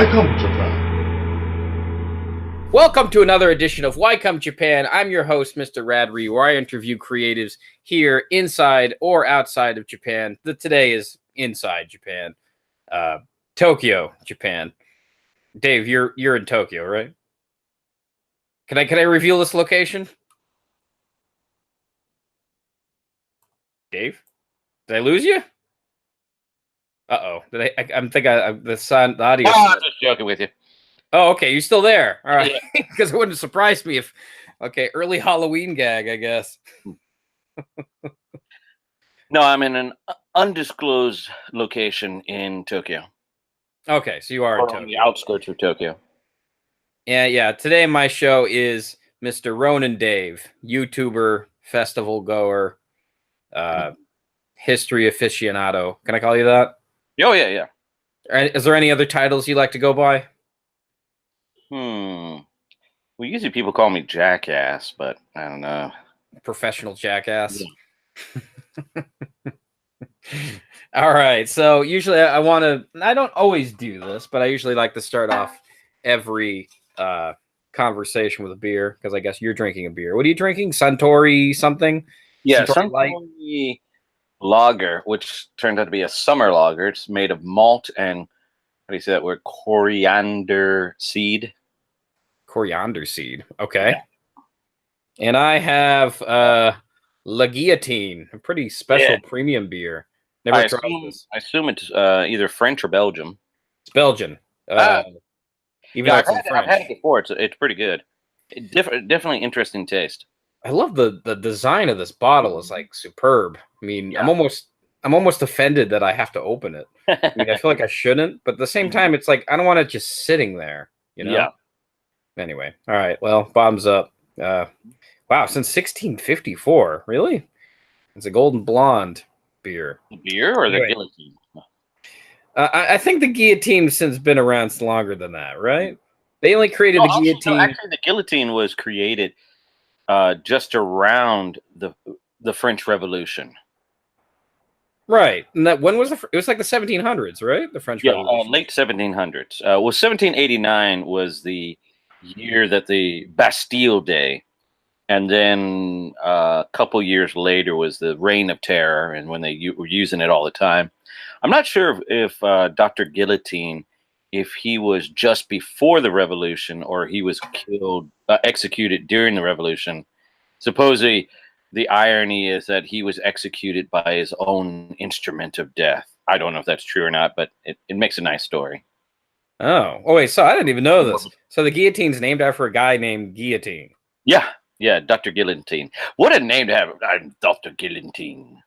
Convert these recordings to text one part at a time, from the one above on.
Welcome, Japan. Welcome to another edition of Why Come Japan. I'm your host, Mr. Radrey, where I interview creatives here inside or outside of Japan. Today is inside Japan, Tokyo, Japan. Dave, you're in Tokyo, right? Can I reveal this location? Dave, did I lose you? Uh-oh. The audio. I'm just joking with you. Oh, okay. You're still there. All right. Because it wouldn't surprise me if, early Halloween gag, I guess. No, I'm in an undisclosed location in Tokyo. Okay, so you are in Tokyo. On the outskirts of Tokyo. Yeah. Today my show is Mr. RoninDave, YouTuber, festival goer, history aficionado. Can I call you that? Oh, yeah. Is there any other titles you like to go by? Well, usually people call me Jackass, but I don't know. Professional Jackass. Yeah. All right. So usually I don't always do this, but I usually like to start off every conversation with a beer, because I guess you're drinking a beer. What are you drinking? Suntory something? Yeah, Suntory lager, which turned out to be a summer lager. It's made of malt and, how do you say that word? Coriander seed. Coriander seed. Okay. Yeah. And I have La Guillotine, a pretty special premium beer. Never tried this. I assume it's either French or Belgium. It's Belgian. Even though it's in French. I've had it before. It's pretty good. Definitely interesting taste. I love the design of this bottle. Is like superb. I mean, yeah. I'm almost offended that I have to open it. I mean, I feel like I shouldn't, but at the same time, it's like I don't want it just sitting there. You know? Yeah. Anyway, all right. Well, bottoms up. Wow, since 1654, really? It's a golden blonde beer. The beer or the guillotine? I think the guillotine since been around longer than that, right? They only created the guillotine. Actually, the guillotine was created just around the French Revolution. Right. And that when was it was like the 1700s, right? The French Revolution. Late 1700s. 1789 was the year that the Bastille Day, and then a couple years later was the Reign of Terror, and when they were using it all the time. I'm not sure if Dr. Guillotine, if he was just before the Revolution or he was executed during the Revolution. Supposedly, the irony is that he was executed by his own instrument of death. I don't know if that's true or not, but it makes a nice story. Oh, wait, so I didn't even know this. So the guillotine's named after a guy named Guillotine. Yeah, Dr. Guillotine. What a name to have. I'm Dr. Guillotine.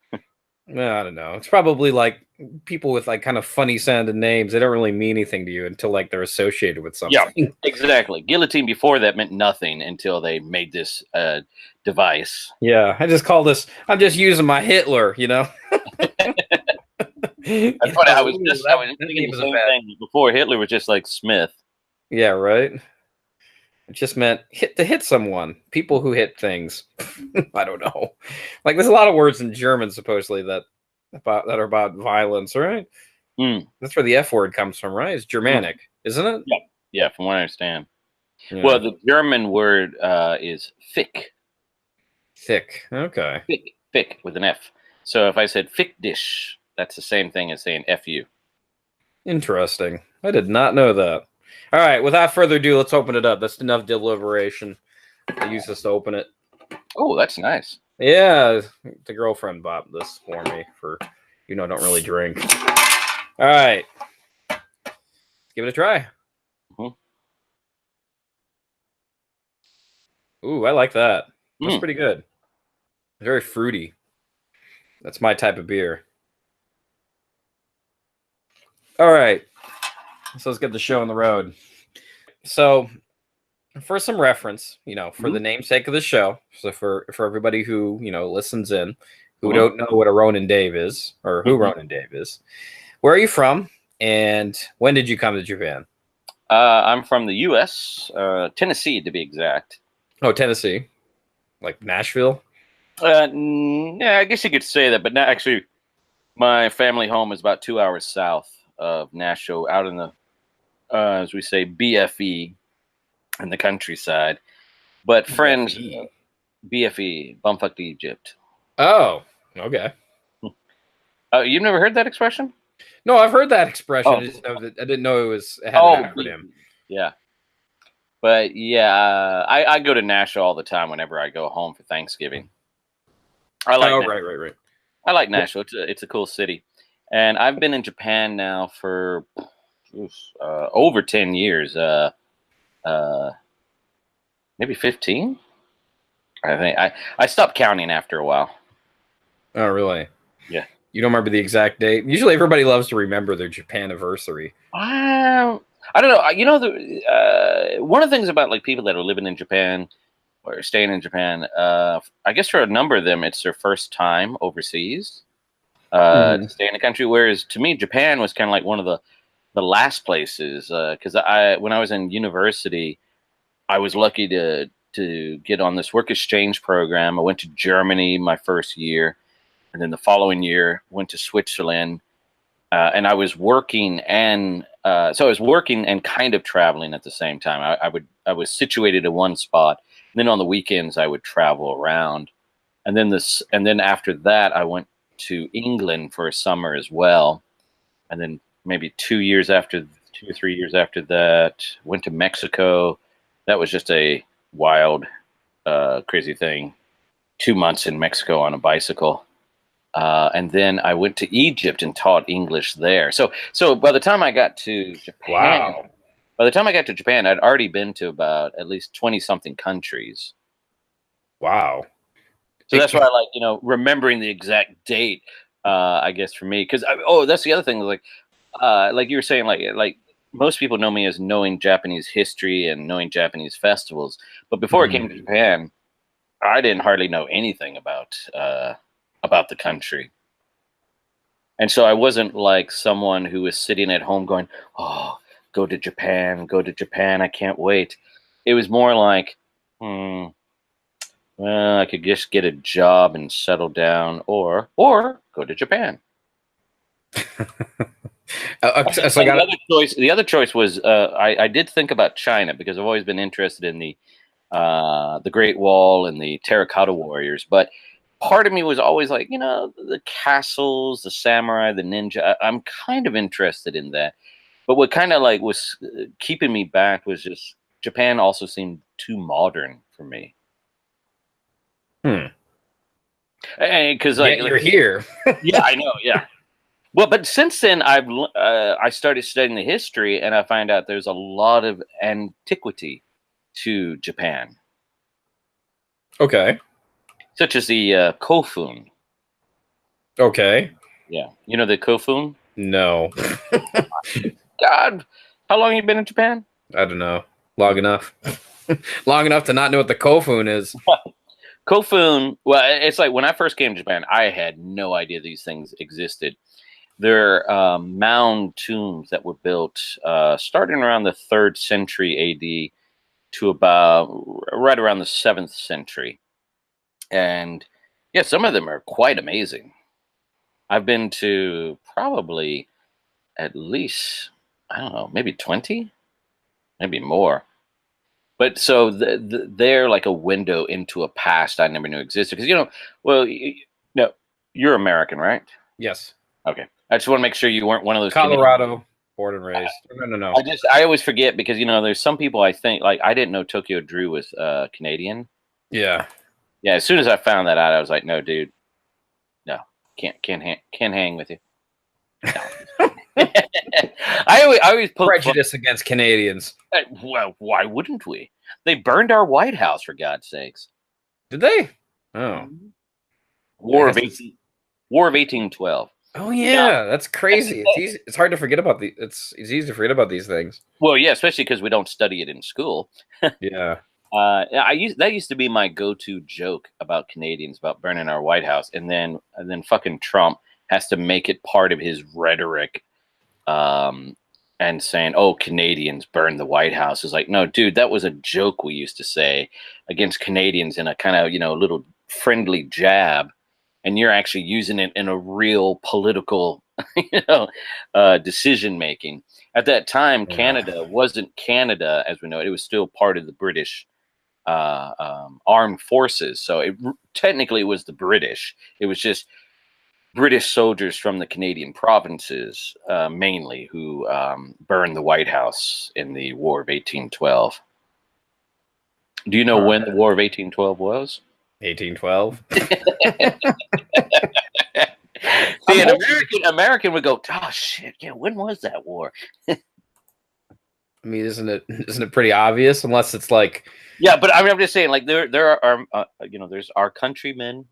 Well, I don't know. It's probably like people with like kind of funny sounding names. They don't really mean anything to you until like they're associated with something. Yeah, exactly. Guillotine before that meant nothing until they made this device. Yeah, I'm just using my Hitler, you know? That's what I was thinking the same thing before. Hitler was just like Smith. Yeah, right. It just meant to hit someone. People who hit things. I don't know. Like there's a lot of words in German supposedly that are about violence, right? That's where the F word comes from, right? It's Germanic, isn't it? Yeah, from what I understand. Yeah. Well, the German word is Fick. Thick. Okay. Fick with an F. So if I said Fick dish, that's the same thing as saying F-U. Interesting. I did not know that. All right, without further ado, let's open it up. That's enough deliberation. I use this to open it. Oh, that's nice. Yeah, the girlfriend bought this for me for, I don't really drink. All right. Let's give it a try. Ooh, I like that. That's pretty good. Very fruity. That's my type of beer. All right. So let's get the show on the road. So for some reference, for the namesake of the show, so for everybody who, listens in, who don't know what a RoninDave is or who RoninDave is, where are you from and when did you come to Japan? I'm from the U.S., Tennessee to be exact. Oh, Tennessee. Like Nashville? Yeah, I guess you could say that, but not actually. My family home is about 2 hours south of Nashville, out in the as we say, BFE in the countryside. But friends, BFE. BFE, bumfuck Egypt. Oh, okay. You've never heard that expression? No, I've heard that expression. Oh. I didn't know it had an acronym. Yeah. But yeah, I go to Nashville all the time whenever I go home for Thanksgiving. I like right. I like Nashville. It's a cool city, and I've been in Japan now for over 10 years. Maybe 15. I think I stopped counting after a while. Oh, really? Yeah. You don't remember the exact date? Usually, everybody loves to remember their Japan anniversary. I don't know. You know, one of the things about like people that are living in Japan or staying in Japan, I guess for a number of them, it's their first time overseas to stay in the country. Whereas to me, Japan was kind of like one of the last places because when I was in university, I was lucky to get on this work exchange program. I went to Germany my first year, and then the following year went to Switzerland. And I was working and so I was working and kind of traveling at the same time. I was situated in one spot. And then on the weekends I would travel around. And then after that I went to England for a summer as well. And then maybe 2 or 3 years after that, went to Mexico. That was just a wild, crazy thing. 2 months in Mexico on a bicycle. And then I went to Egypt and taught English there. So by the time I got to Japan, I'd already been to about at least 20 something countries. Wow. So that's why I like, remembering the exact date, I guess for me, because that's the other thing. Like you were saying, like most people know me as knowing Japanese history and knowing Japanese festivals. But before I came to Japan, I didn't hardly know anything about the country. And so I wasn't like someone who was sitting at home going, oh, go to Japan, I can't wait. It was more like, well, I could just get a job and settle down or go to Japan. The other choice was I did think about China because I've always been interested in the Great Wall and the Terracotta Warriors, but part of me was always like, the castles, the samurai, the ninja. I'm kind of interested in that. But what kind of like was keeping me back was just Japan also seemed too modern for me. Because you're here. Yeah, I know. Yeah. Well, but since then I started studying the history and I find out there's a lot of antiquity to Japan. Okay. Such as the Kofun. Okay. Yeah. You know the Kofun? No. God, how long have you been in Japan? I don't know. Long enough. Long enough to not know what the Kofun is. Kofun, well, it's like when I first came to Japan, I had no idea these things existed. They're mound tombs that were built starting around the 3rd century AD to about right around the 7th century. And yeah, some of them are quite amazing. I've been to probably at least, I don't know, maybe 20, maybe more. But so they're like a window into a past I never knew existed. Because, you're American, right? Yes. Okay. I just want to make sure you weren't one of those Colorado, born and raised. No. I always forget because, there's some people I think, like, I didn't know Tokyo Drew was Canadian. Yeah. Yeah, as soon as I found that out, I was like, no, dude. No. Can't hang with you. No. I always poke prejudice against Canadians. Well, why wouldn't we? They burned our White House, for God's sakes. Did they? Oh. War of 1812. Oh yeah, that's crazy. It's easy. It's hard to forget about it's easy to forget about these things. Well, yeah, especially because we don't study it in school. Yeah. That used to be my go-to joke about Canadians about burning our White House, and then fucking Trump has to make it part of his rhetoric, and saying, "Oh, Canadians burn the White House." Is like, no, dude, that was a joke we used to say against Canadians in a kind of little friendly jab, and you're actually using it in a real political, decision making. At that time, Canada wasn't Canada as we know it. It was still part of the British armed forces. So technically it was the British. It was just British soldiers from the Canadian provinces, mainly, who burned the White House in the War of 1812. Do you know when the War of 1812 was? 1812. See, an American would go, "Oh shit, yeah, when was that war?" I mean, isn't it pretty obvious? Unless it's like, yeah, but I mean, I'm just saying, like there are there's our countrymen,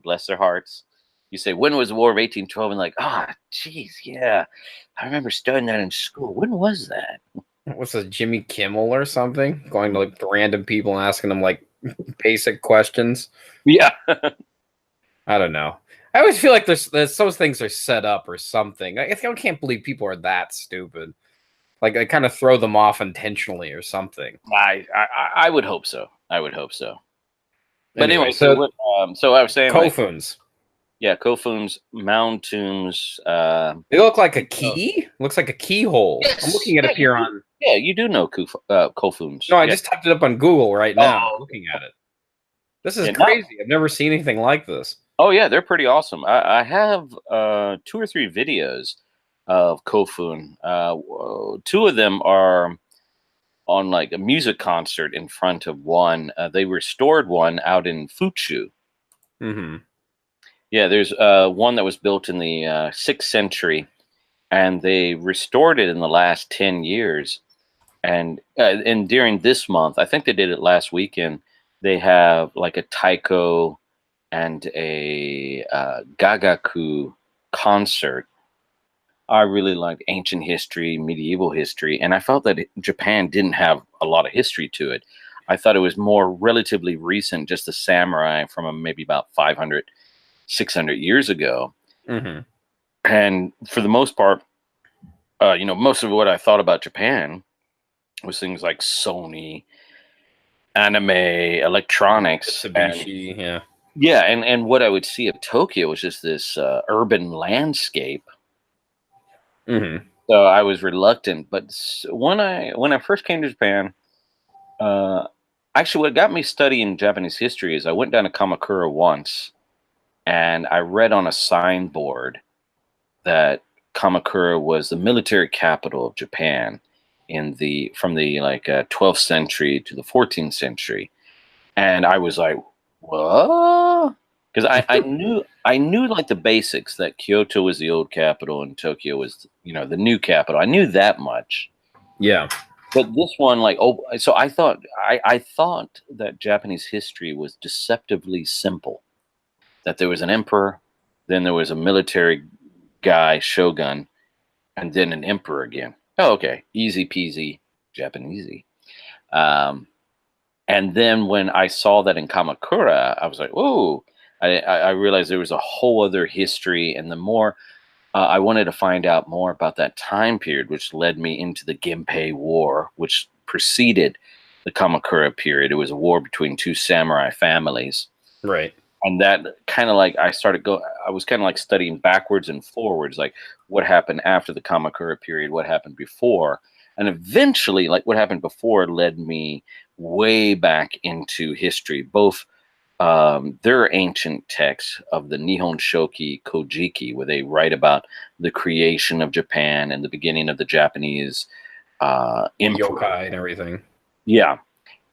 bless their hearts. You say, when was the War of 1812? And like, geez, yeah, I remember studying that in school. When was that? what's this, Jimmy Kimmel or something? Going to like the random people and asking them like basic questions. Yeah. I don't know. I always feel like there's those things are set up or something. I can't believe people are that stupid. Like they kind of throw them off intentionally or something. I would hope so. I would hope so. But anyway, so I was saying, Kofuns. Yeah, Kofuns, mound tombs. They look like a key. Looks like a keyhole. Yes. I'm looking at it here on. Yeah, you do know Kofuns. No, I just typed it up on Google right now. I'm looking at it. This is crazy. I've never seen anything like this. Oh yeah, they're pretty awesome. I have 2 or 3 videos of Kofun. 2 of them are on like a music concert in front of one. They restored one out in Fuchu. Mm-hmm. Yeah, there's one that was built in the 6th century, and they restored it in the last 10 years. And during this month, I think they did it last weekend, they have like a taiko and a gagaku concert. I really liked ancient history, medieval history, and I felt that Japan didn't have a lot of history to it. I thought it was more relatively recent, just the samurai from maybe about 500, 600 years ago. Mm-hmm. And for the most part, most of what I thought about Japan was things like Sony, anime, electronics, Mitsubishi, and what I would see of Tokyo was just this urban landscape. Mm-hmm. So I was reluctant, but when I first came to Japan, actually what got me studying Japanese history is I went down to Kamakura once, and I read on a signboard that Kamakura was the military capital of Japan from the 12th century to the 14th century, and I was like, what? Because I knew like the basics, that Kyoto was the old capital and Tokyo was the new capital. I knew that much. Yeah. But this one, so I thought that Japanese history was deceptively simple. That there was an emperor, then there was a military guy, shogun, and then an emperor again. Oh, okay, easy peasy, Japanesey. And then when I saw that in Kamakura, I was like, whoa. I realized there was a whole other history, and the more I wanted to find out more about that time period, which led me into the Genpei War, which preceded the Kamakura period. It was a war between 2 samurai families. Right. And that kind of like I was kind of like studying backwards and forwards, like what happened after the Kamakura period, what happened before. And eventually, like what happened before led me way back into history, both their ancient texts of the Nihon Shoki Kojiki, where they write about the creation of Japan and the beginning of the Japanese emperor. Yokai and everything. Yeah.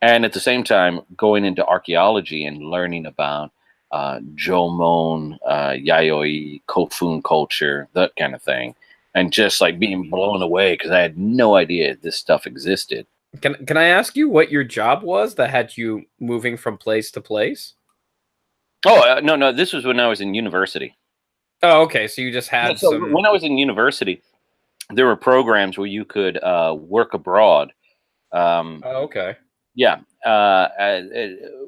And at the same time, going into archaeology and learning about Jomon, Yayoi, Kofun culture, that kind of thing. And just like being blown away because I had no idea this stuff existed. Can I ask you what your job was that had you moving from place to place? Oh, no. This was when I was in university. Oh, okay. So you just had some... When I was in university, there were programs where you could work abroad. Oh, okay. Yeah.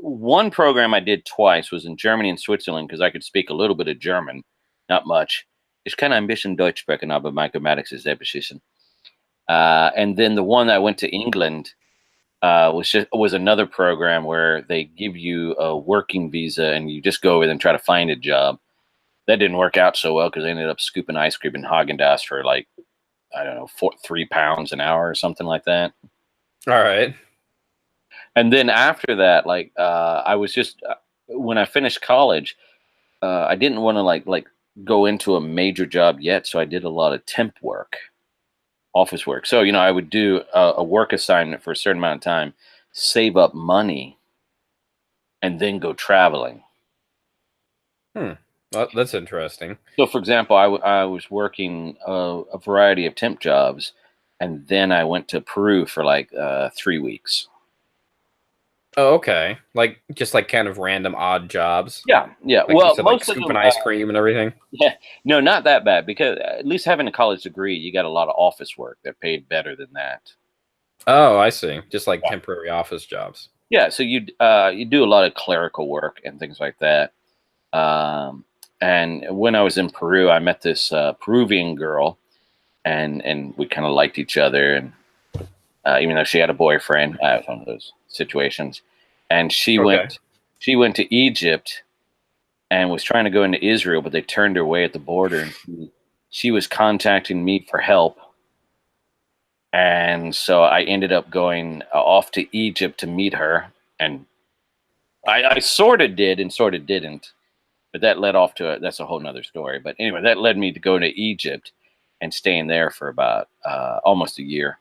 One program I did twice was in Germany and Switzerland because I could speak a little bit of German, not much. Ich kann ein bisschen Deutsch sprechen, aber Mathematics ist sehr beschissen. And then the one that I went to England, was another program where they give you a working visa and you just go over there and try to find a job. That didn't work out so well because I ended up scooping ice cream in Haagen-Dazs for like, I don't know, £3 an hour or something like that. All right. And then after that, like I was just when I finished college, I didn't want to like go into a major job yet, so I did a lot of temp work, office work. So I would do a work assignment for a certain amount of time, save up money, and then go traveling. Well, that's interesting. So, for example, I was working a variety of temp jobs, and then I went to Peru for like 3 weeks. Oh, okay. Like just like kind of random odd jobs. Yeah. Like Well, you said, like most of scooping them, ice cream and everything. yeah, no, not that bad because at least having a college degree, you got a lot of office work that paid better than that. Oh, I see. Just like temporary office jobs. Yeah, so you do a lot of clerical work and things like that. And when I was in Peru, I met this Peruvian girl, and we kind of liked each other. And even though she had a boyfriend, it was one of those situations. And she went to Egypt and was trying to go into Israel, but they turned her away at the border. And she was contacting me for help. And so I ended up going off to Egypt to meet her. And I sort of did and sort of didn't. But that led off to that's a whole nother story. But anyway, that led me to go to Egypt and staying there for about almost a year.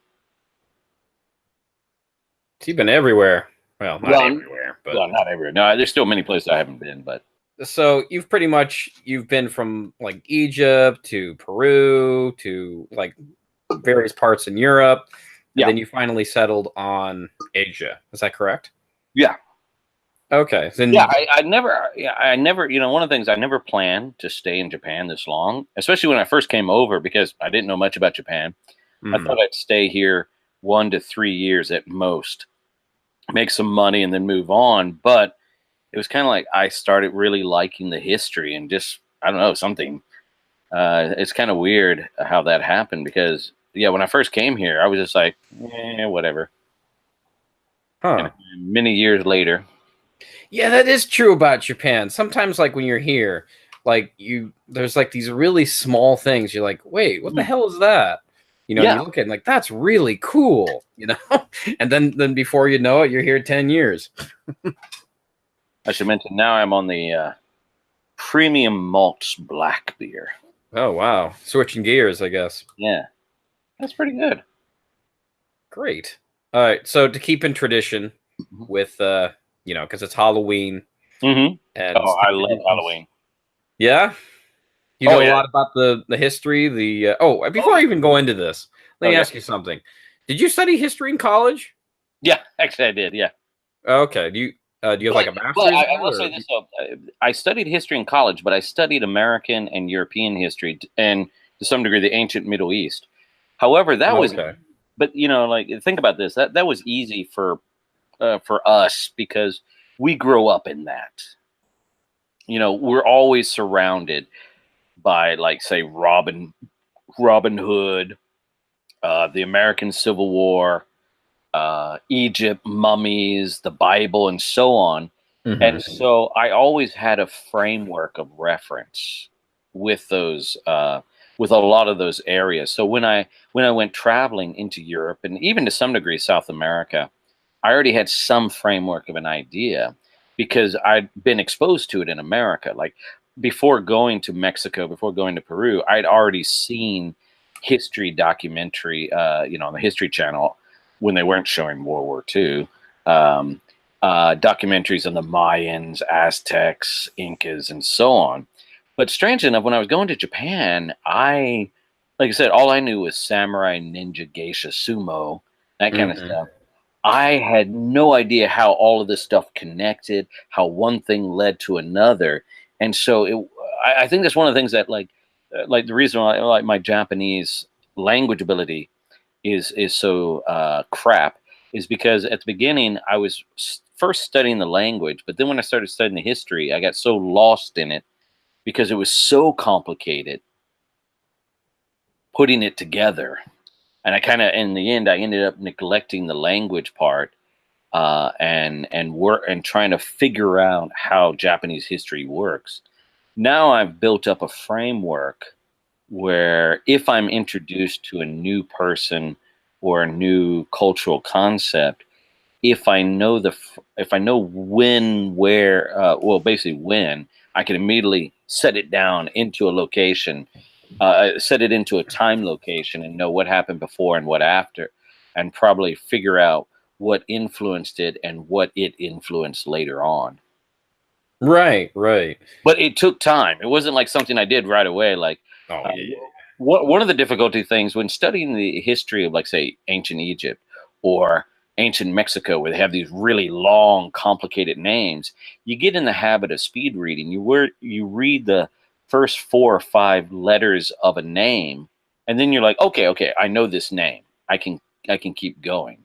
You've been everywhere. Well, not everywhere, but not everywhere. No, there's still many places I haven't been, but so you've been from like Egypt to Peru to like various parts in Europe, and then you finally settled on Asia. Is that correct? Yeah. Okay. Then I never. One of the things I never planned to stay in Japan this long, especially when I first came over because I didn't know much about Japan. I thought I'd stay here 1 to 3 years at most, make some money, and then move on. But it was kind of like I started really liking the history and just, I don't know, something. It's kind of weird how that happened because, when I first came here, I was just like, whatever. Huh. And many years later. Yeah, that is true about Japan. Sometimes, like when you're here, like there's like these really small things. You're like, wait, what the hell is that? And you look at it like, that's really cool, and then before you know it, you're here 10 years. I should mention now I'm on the premium malts black beer. Oh, wow. Switching gears, I guess. Yeah. That's pretty good. Great. All right. So to keep in tradition with, because it's Halloween. Mm-hmm. And I love Halloween. Yeah? You know a lot about the history, before I even go into this, let me ask you something. Did you study history in college? Yeah, actually I did, yeah. Okay. Do you have like a master's? Well, I will say this though. I studied history in college, but I studied American and European history and to some degree the ancient Middle East. However, that was but think about this. That was easy for us because we grow up in that. We're always surrounded by, like, say, Robin Hood, the American Civil War, Egypt, mummies, the Bible, and so on. Mm-hmm. And so I always had a framework of reference with those, with a lot of those areas. So when I went traveling into Europe and even to some degree South America, I already had some framework of an idea because I'd been exposed to it in America. Like before going to Mexico, before going to Peru, I'd already seen history documentary, on the History Channel when they weren't showing World War II, documentaries on the Mayans, Aztecs, Incas, and so on. But strangely enough, when I was going to Japan, like I said, all I knew was samurai, ninja, geisha, sumo, that kind of stuff. I had no idea how all of this stuff connected, how one thing led to another. And so I think that's one of the things that like the reason why I like my Japanese language ability is so crap is because at the beginning I was first studying the language, but then when I started studying the history, I got so lost in it because it was so complicated putting it together. And I kind of, in the end, I ended up neglecting the language part and work and trying to figure out how Japanese history works. Now I've built up a framework where if I'm introduced to a new person or a new cultural concept, if I know when, where, well, basically when, I can immediately set it down into a location, set it into a time location, and know what happened before and what after, and probably figure out what influenced it and what it influenced later on. Right, right. But it took time. It wasn't like something I did right away. Like, one of the difficulty things when studying the history of, like, say, ancient Egypt or ancient Mexico, where they have these really long, complicated names, you get in the habit of speed reading. You read the first 4 or 5 letters of a name, and then you're like, okay, I know this name. I can keep going.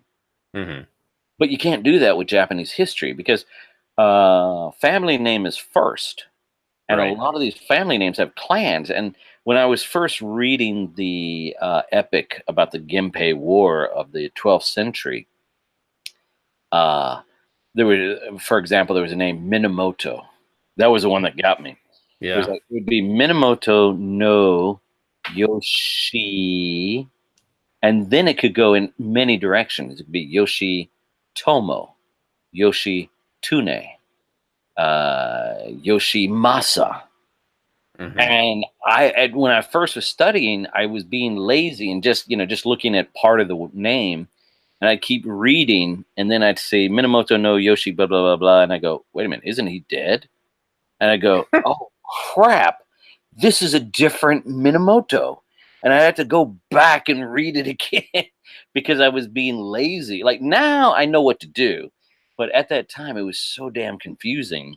Mm-hmm. But you can't do that with Japanese history because family name is first. And Right. a lot of these family names have clans. And when I was first reading the epic about the Genpei War of the 12th century, there was, for example, there was a name Minamoto. That was the one that got me. Yeah. It would be Minamoto no Yoshi, and then it could go in many directions. It could be Yoshi Tomo, Yoshi Tune, Yoshi Masa. Mm-hmm. And when I first was studying, I was being lazy and just looking at part of the name, and I'd keep reading, and then I'd say Minamoto no Yoshi blah blah blah blah, and I go, wait a minute, isn't he dead? And I go, oh crap, this is a different Minamoto, and I had to go back and read it again because I was being lazy. Like, now I know what to do, but at that time it was so damn confusing.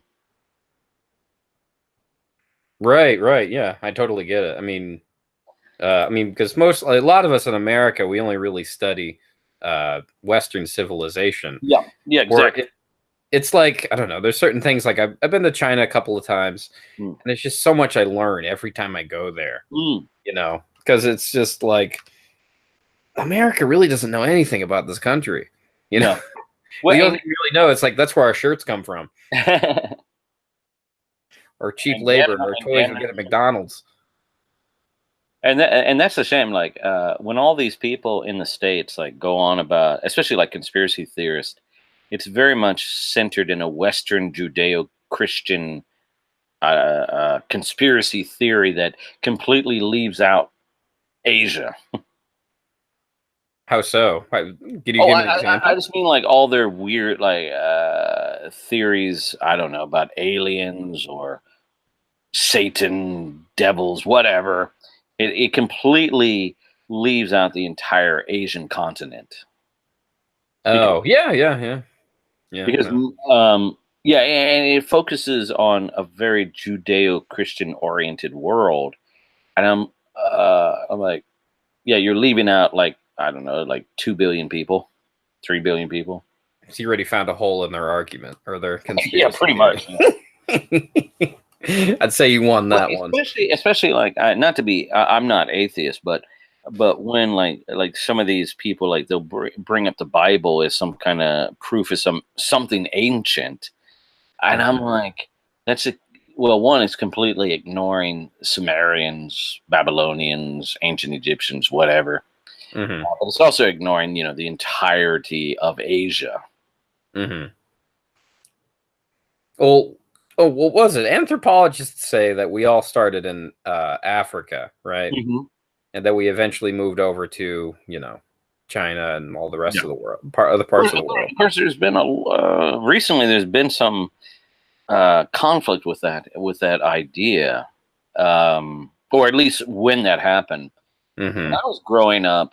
Right. Yeah, I totally get it. I mean, because a lot of us in America, we only really study Western civilization. Yeah, exactly. It's like, I don't know. There's certain things, like I've been to China a couple of times, and there's just so much I learn every time I go there. You know, because it's just like America really doesn't know anything about this country. You know, well, the only thing you really know, it's like that's where our shirts come from. Or cheap labor, or toys we get at McDonald's. And that's a shame. Like, when all these people in the States like go on about, especially like conspiracy theorists, it's very much centered in a Western Judeo-Christian conspiracy theory that completely leaves out Asia. How so? Can you give me an example? I just mean like all their weird like theories. I don't know, about aliens or Satan, devils, whatever. It completely leaves out the entire Asian continent. Oh, yeah. Because yeah, and it focuses on a very Judeo-Christian oriented world, and I'm like, yeah, you're leaving out, like, I don't know, like 2 billion people, 3 billion people. So you already found a hole in their argument or their conspiracy. Yeah, pretty much. Yeah. I'd say you won that one. Especially like, not to be, I'm not atheist, but when like some of these people, like, they'll bring up the Bible as some kind of proof of something ancient, and I'm like, one, it's completely ignoring Sumerians, Babylonians, ancient Egyptians, whatever. Mm-hmm. But it's also ignoring, the entirety of Asia. Mm-hmm. Well, what was it? Anthropologists say that we all started in Africa, right? Mm-hmm. And that we eventually moved over to, China and all the rest of the world, other parts of the world. Of course, there's been recently there's been some conflict with that idea, or at least when that happened. Mm-hmm. When I was growing up,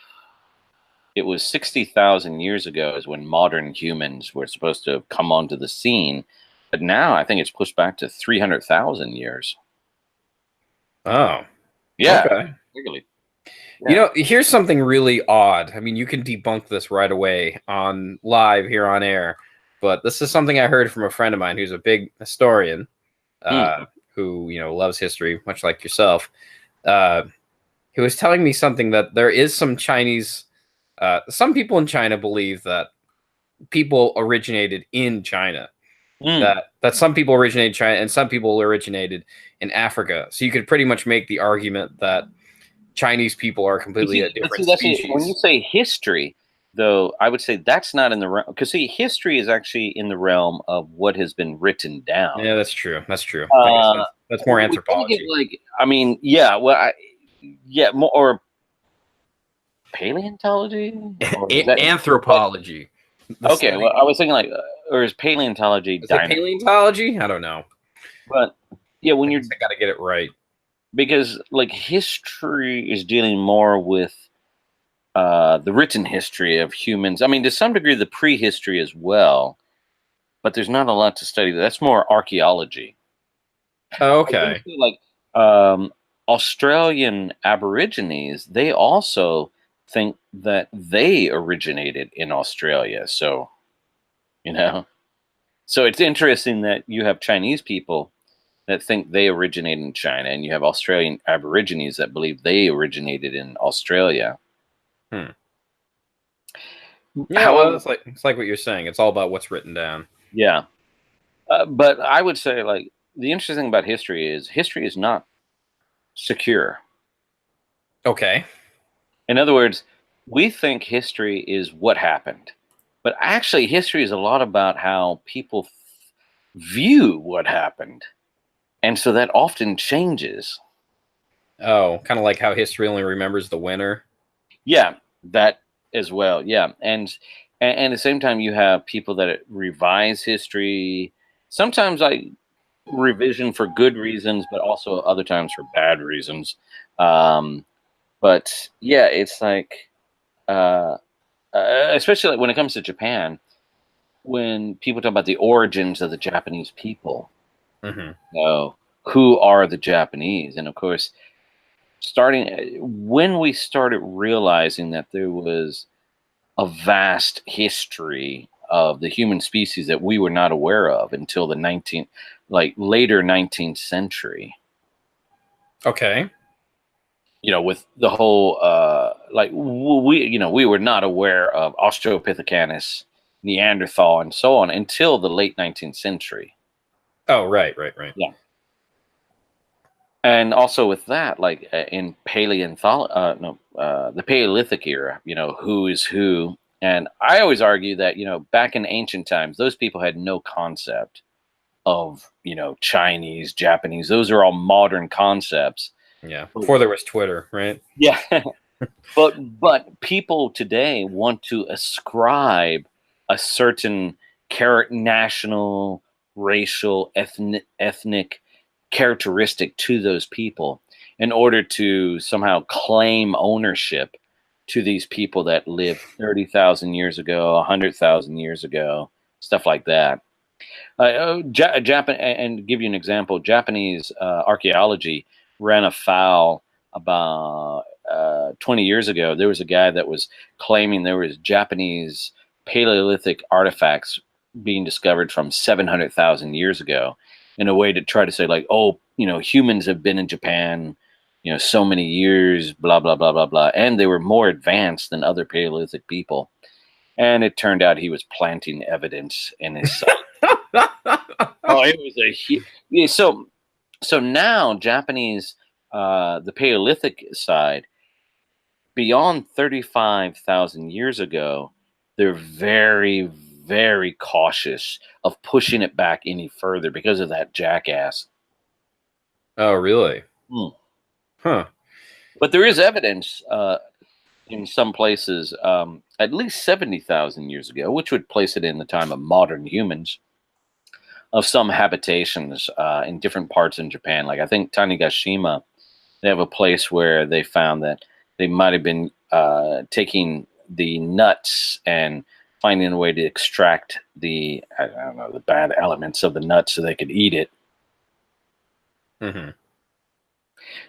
it was 60,000 years ago is when modern humans were supposed to have come onto the scene, but now I think it's pushed back to 300,000 years. Oh, yeah, okay. Really. Yeah. Here's something really odd. I mean, you can debunk this right away on live here on air, but this is something I heard from a friend of mine who's a big historian, who loves history, much like yourself. He was telling me something, that there is some Chinese. Some people in China believe that people originated in China. Mm. That some people originated in China and some people originated in Africa. So you could pretty much make the argument that Chinese people are completely a different That's it. When you species. say history, though, I would say that's not in the realm. Because see, history is actually in the realm of what has been written down. Yeah, that's true. That's true. I guess Uh, that's more we kind of get anthropology. like, I mean, yeah, well, yeah, more or paleontology, or is that Anthropology. The okay? study. Well, I was thinking like, or is paleontology Is it dinosaurs? paleontology? I don't know. But yeah, when I you're guess I got to get it right. because like history is dealing more with the written history of humans. I mean, to some degree, the prehistory as well, but there's not a lot to study. That's more archaeology. Oh, I was gonna okay. say, like Australian Aborigines, they also think that they originated in Australia. So you know, so it's interesting that you have Chinese people that think they originate in China, and you have Australian Aborigines that believe they originated in Australia. Hmm. Yeah, well, However, it's like what you're saying. It's all about what's written down. yeah, but I would say like the interesting thing about history is not secure. Okay. In other words, we think history is what happened, but actually, history is a lot about how people view what happened, and so that often changes. Oh, kind of like how history only remembers the winner. Yeah, that as well. Yeah, and at the same time, you have people that revise history. Sometimes like revision for good reasons, but also other times for bad reasons. Um, but yeah, it's like, uh, especially like when it comes to Japan, when people talk about the origins of the Japanese people, Hmm. you know, who are the Japanese? And of course, starting when we started realizing that there was a vast history of the human species that we were not aware of until the 19th, like later 19th century. Okay. You know, with the whole like we, you know, we were not aware of Australopithecus, Neanderthal, and so on until the late 19th century. Oh, right, right, right. Yeah, and also with that, like in the Paleolithic era, you know, who is who. And I always argue that, you know, back in ancient times, those people had no concept of, you know, Chinese, Japanese. Those are all modern concepts. Yeah. Before there was Twitter, right? Yeah. But people today want to ascribe a certain national, racial, ethnic characteristic to those people in order to somehow claim ownership to these people that lived 30,000 years ago, 100,000 years ago, stuff like that. Japan, and give you an example, Japanese archaeology ran afoul about 20 years ago. There was a guy that was claiming there was Japanese Paleolithic artifacts being discovered from 700,000 years ago, in a way to try to say like, oh, you know, humans have been in Japan, you know, so many years, blah blah blah blah blah, and they were more advanced than other Paleolithic people. And it turned out he was planting evidence in his site. Oh, it was yeah. So now Japanese, the Paleolithic side, beyond 35,000 years ago, they're very, very cautious of pushing it back any further because of that jackass. Oh, really? Hmm. Huh. But there is evidence in some places, at least 70,000 years ago, which would place it in the time of modern humans, of some habitations in different parts in Japan. Like I think Tanegashima, they have a place where they found that they might have been taking the nuts and finding a way to extract the, I don't know, the bad elements of the nuts so they could eat it. Hmm.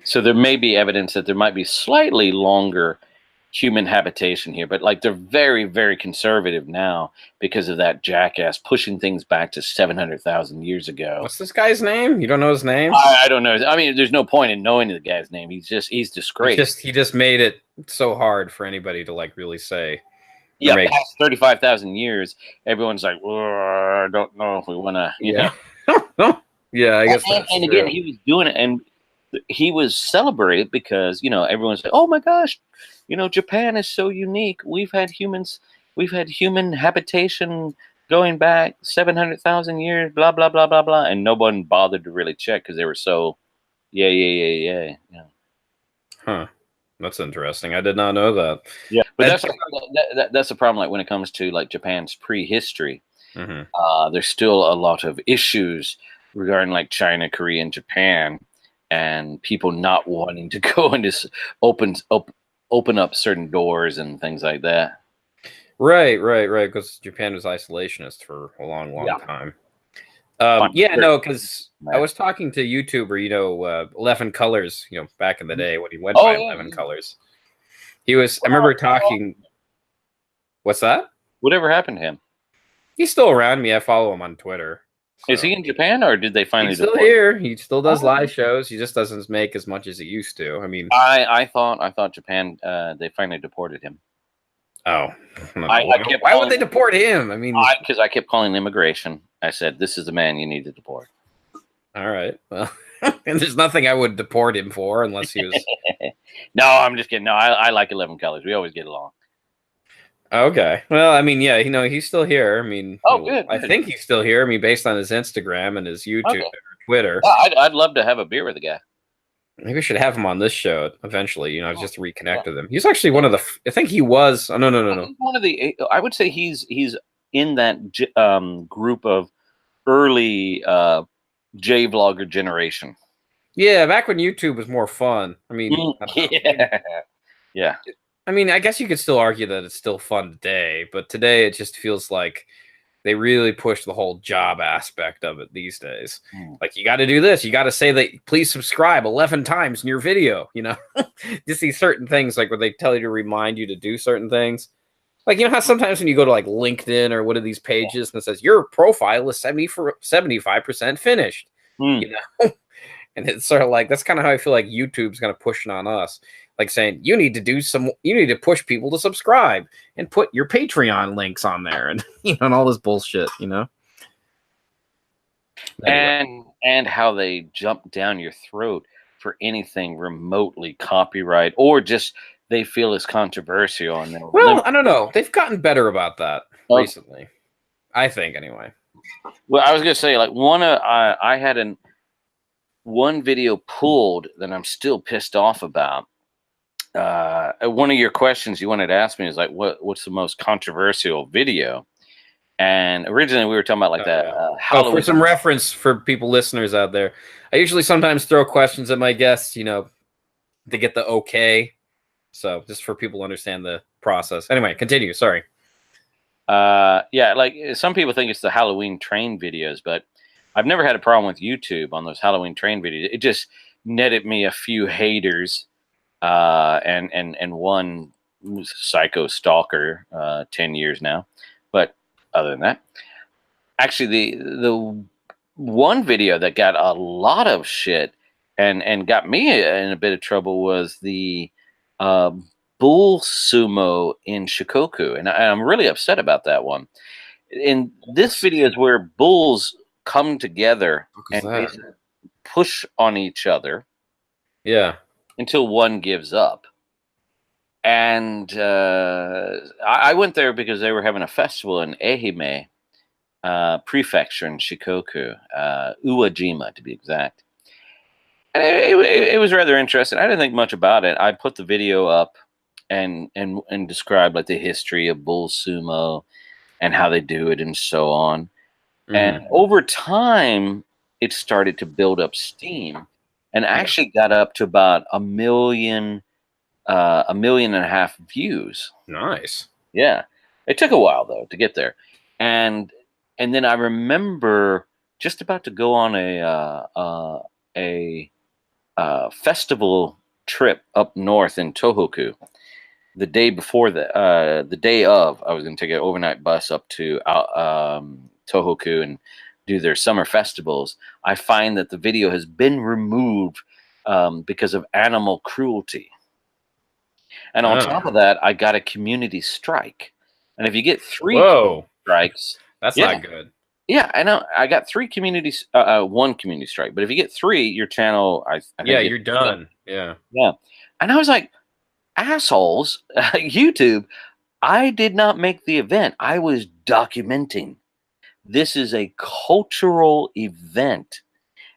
So there may be evidence that there might be slightly longer human habitation here, but like they're very, very conservative now because of that jackass pushing things back to 700,000 years ago. What's this guy's name? You don't know his name? I don't know. I mean, there's no point in knowing the guy's name. He's He disgraced. just he just made it so hard for anybody to like really say. Yeah, past 35,000 years, everyone's like, I don't know if we want to, you know. Yeah, I guess that's and true. again, he was doing it, and he was celebrated because, you know, everyone's like, oh my gosh, you know, Japan is so unique. We've had human habitation going back 700,000 years, blah, blah, blah, blah, blah. And no one bothered to really check because they were so, yeah. Huh. That's interesting. I did not know that. Yeah, but that's the problem. Like when it comes to like Japan's prehistory, there's still a lot of issues regarding like China, Korea, and Japan, and people not wanting to go and just open up certain doors and things like that. Right. Because Japan was isolationist for a long time. No, because I was talking to a YouTuber, you know, 11 Colors, you know, back in the day when he went by 11 Colors. He was, I remember talking. What's that? Whatever happened to him? He's still around me. I follow him on Twitter. So. Is he in Japan, or did they finally? He's still here. He still does live shows. He just doesn't make as much as he used to. I mean, I thought Japan they finally deported him. Oh, why would they deport him? I mean, because I kept calling immigration. I said, "This is the man you need to deport." All right. Well, and there's nothing I would deport him for unless he was. No, I'm just kidding. No, I like 11 Colors. We always get along. Okay. Well, I mean, yeah, you know, he's still here. I mean, good. I think he's still here. I mean, based on his Instagram and his YouTube or Twitter. I'd love to have a beer with the guy. Maybe we should have him on this show eventually. You know, just to reconnect with him. He's actually one of the. I think he was. Oh, no. One of the. I would say he's in that group of early J vlogger generation. Yeah, back when YouTube was more fun. I mean, yeah. I mean, I guess you could still argue that it's still fun today, but today it just feels like they really push the whole job aspect of it these days. Like, you got to do this. You got to say that, please subscribe 11 times in your video, you know? Just these certain things, like where they tell you to remind you to do certain things. Like, you know how sometimes when you go to like LinkedIn or one of these pages and it says your profile is 75% finished, you know? And it's sort of like, that's kind of how I feel like YouTube's kind of pushing on us. Like saying, you need to push people to subscribe and put your Patreon links on there and, you know, and all this bullshit, you know? Anyway. And how they jump down your throat for anything remotely copyright or just they feel is controversial. And well, I don't know. They've gotten better about that recently. I think, anyway. Well, I was going to say, like, I had one video pulled that I'm still pissed off about. One of your questions you wanted to ask me is like, what's the most controversial video? And originally we were talking about like that. For some reference for people listeners out there, I usually sometimes throw questions at my guests, you know, to get the okay. So just for people to understand the process. Anyway, continue. Sorry. Yeah, like some people think it's the Halloween train videos, but I've never had a problem with YouTube on those Halloween train videos. It just netted me a few haters. And one psycho stalker, 10 years now. But other than that, actually the one video that got a lot of shit and got me in a bit of trouble was the bull sumo in Shikoku. And I'm really upset about that one. And this video is where bulls come together and push on each other. Yeah. Until one gives up. And I went there because they were having a festival in Ehime Prefecture in Shikoku, Uwajima to be exact. And it was rather interesting. I didn't think much about it. I put the video up and described like the history of bull sumo and how they do it and so on. And over time, it started to build up steam. And actually got up to about 1.5 million views. Nice. Yeah. It took a while though to get there. And then I remember just about to go on a festival trip up north in Tohoku. The day before the day of, I was going to take an overnight bus up to Tohoku and do their summer festivals. I find that the video has been removed because of animal cruelty. And on top of that, I got a community strike And if you get 3 Whoa, strikes, that's yeah, not good. yeah, I know. I got 3 communities, 1 community strike. But if you get 3, your channel, I Yeah, think, you're done. Yeah. yeah. And I was like, assholes, YouTube. I did not make the event. I was documenting. This is a cultural event,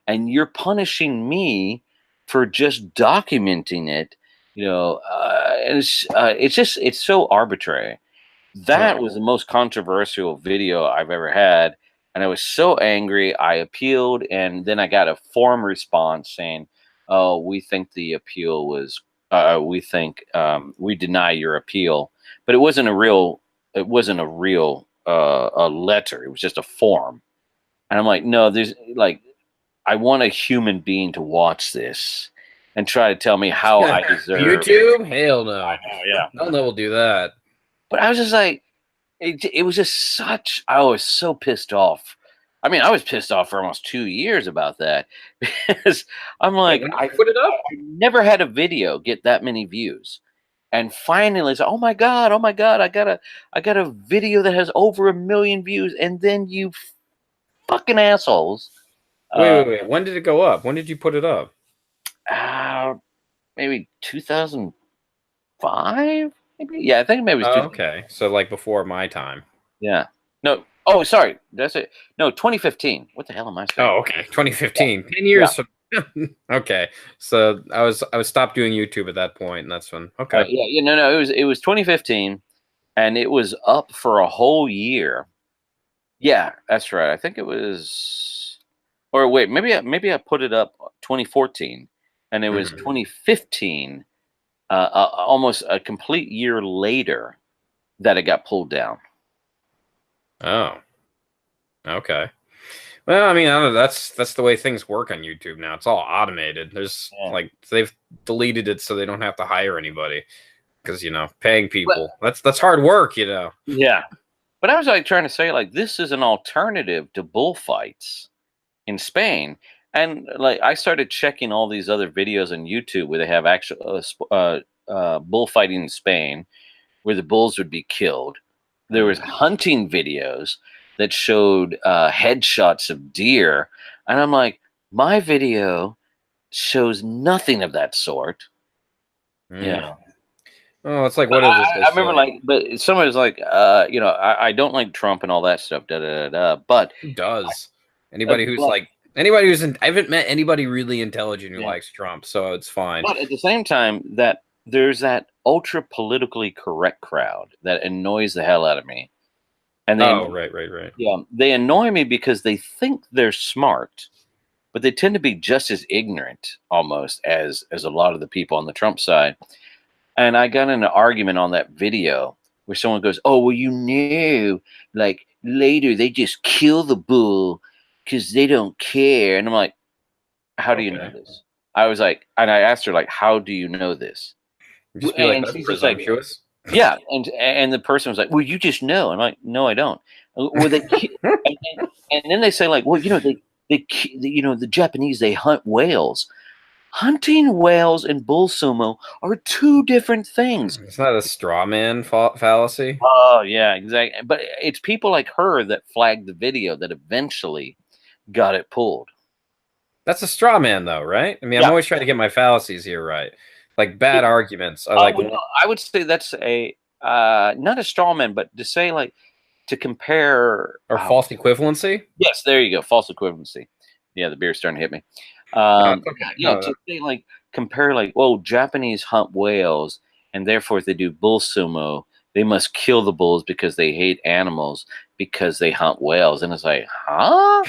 and you're punishing me for just documenting it. And it's so arbitrary. That was the most controversial video I've ever had, and I was so angry. I appealed, and then I got a forum response saying, "Oh, we think the appeal was, we deny your appeal." But it wasn't a real, a letter. It was just a form, and I'm like, no, there's like, I want a human being to watch this and try to tell me how I deserve. YouTube? Hell no. I know, yeah. No, no, we'll do that. But I was just like, it was just such, I was so pissed off. I mean, I was pissed off for almost 2 years about that because I'm like, Wait, when did you put it up? I never had a video get that many views. And finally it's, oh my God, I got a video that has over 1 million views. And then you fucking assholes. Wait. When did it go up? When did you put it up? Maybe 2005? Maybe? Yeah, I think maybe it was. Oh, okay. So like before my time. Yeah. No. Oh, sorry. That's it. No, 2015. What the hell am I saying? Oh, okay. 2015. 10 years. From... okay. So I was stopped doing YouTube at that point, and that's when. Okay. Yeah. No. It was 2015, and it was up for a whole year. Yeah, that's right. I think it was. Or wait, maybe I put it up 2014, and it was 2015. Almost a complete year later that it got pulled down. Oh, okay. Well, I mean, I don't know. That's the way things work on YouTube now. It's all automated. There's like they've deleted it so they don't have to hire anybody because paying people that's hard work. Yeah, but I was like trying to say like this is an alternative to bullfights in Spain, and like I started checking all these other videos on YouTube where they have actual bullfighting in Spain, where the bulls would be killed. There was hunting videos that showed headshots of deer, and I'm like, my video shows nothing of that sort. Yeah. Oh, it's like what is this? I remember like, but someone was like, I don't like Trump and all that stuff. But who does? Anybody who's I haven't met anybody really intelligent who likes Trump, so it's fine. But at the same time, that there's that ultra politically correct crowd that annoys the hell out of me. And right. Yeah, they annoy me because they think they're smart, but they tend to be just as ignorant almost as a lot of the people on the Trump side. And I got in an argument on that video where someone goes, "Oh, well, like later they just kill the bull because they don't care." And I'm like, "How do you know this?" I was like, and I asked her like, "How do you know this?" Just be like, that's presumptuous. Yeah, and the person was like, "Well, you just know." I'm like, "No, I don't." Well, and then they say like, "Well, the Japanese, they hunt whales." Hunting whales and bull sumo are 2 different things. It's not a straw man fallacy. Oh yeah, exactly. But it's people like her that flagged the video that eventually got it pulled. That's a straw man, though, right? I mean, I'm always trying to get my fallacies here right. Like bad arguments are like. I would say that's a not a straw man, but to say like to compare or false equivalency. Yes, there you go, false equivalency. Yeah, the beer's starting to hit me. To say like compare like, well, Japanese hunt whales and therefore if they do bull sumo, they must kill the bulls because they hate animals because they hunt whales. And it's like, huh?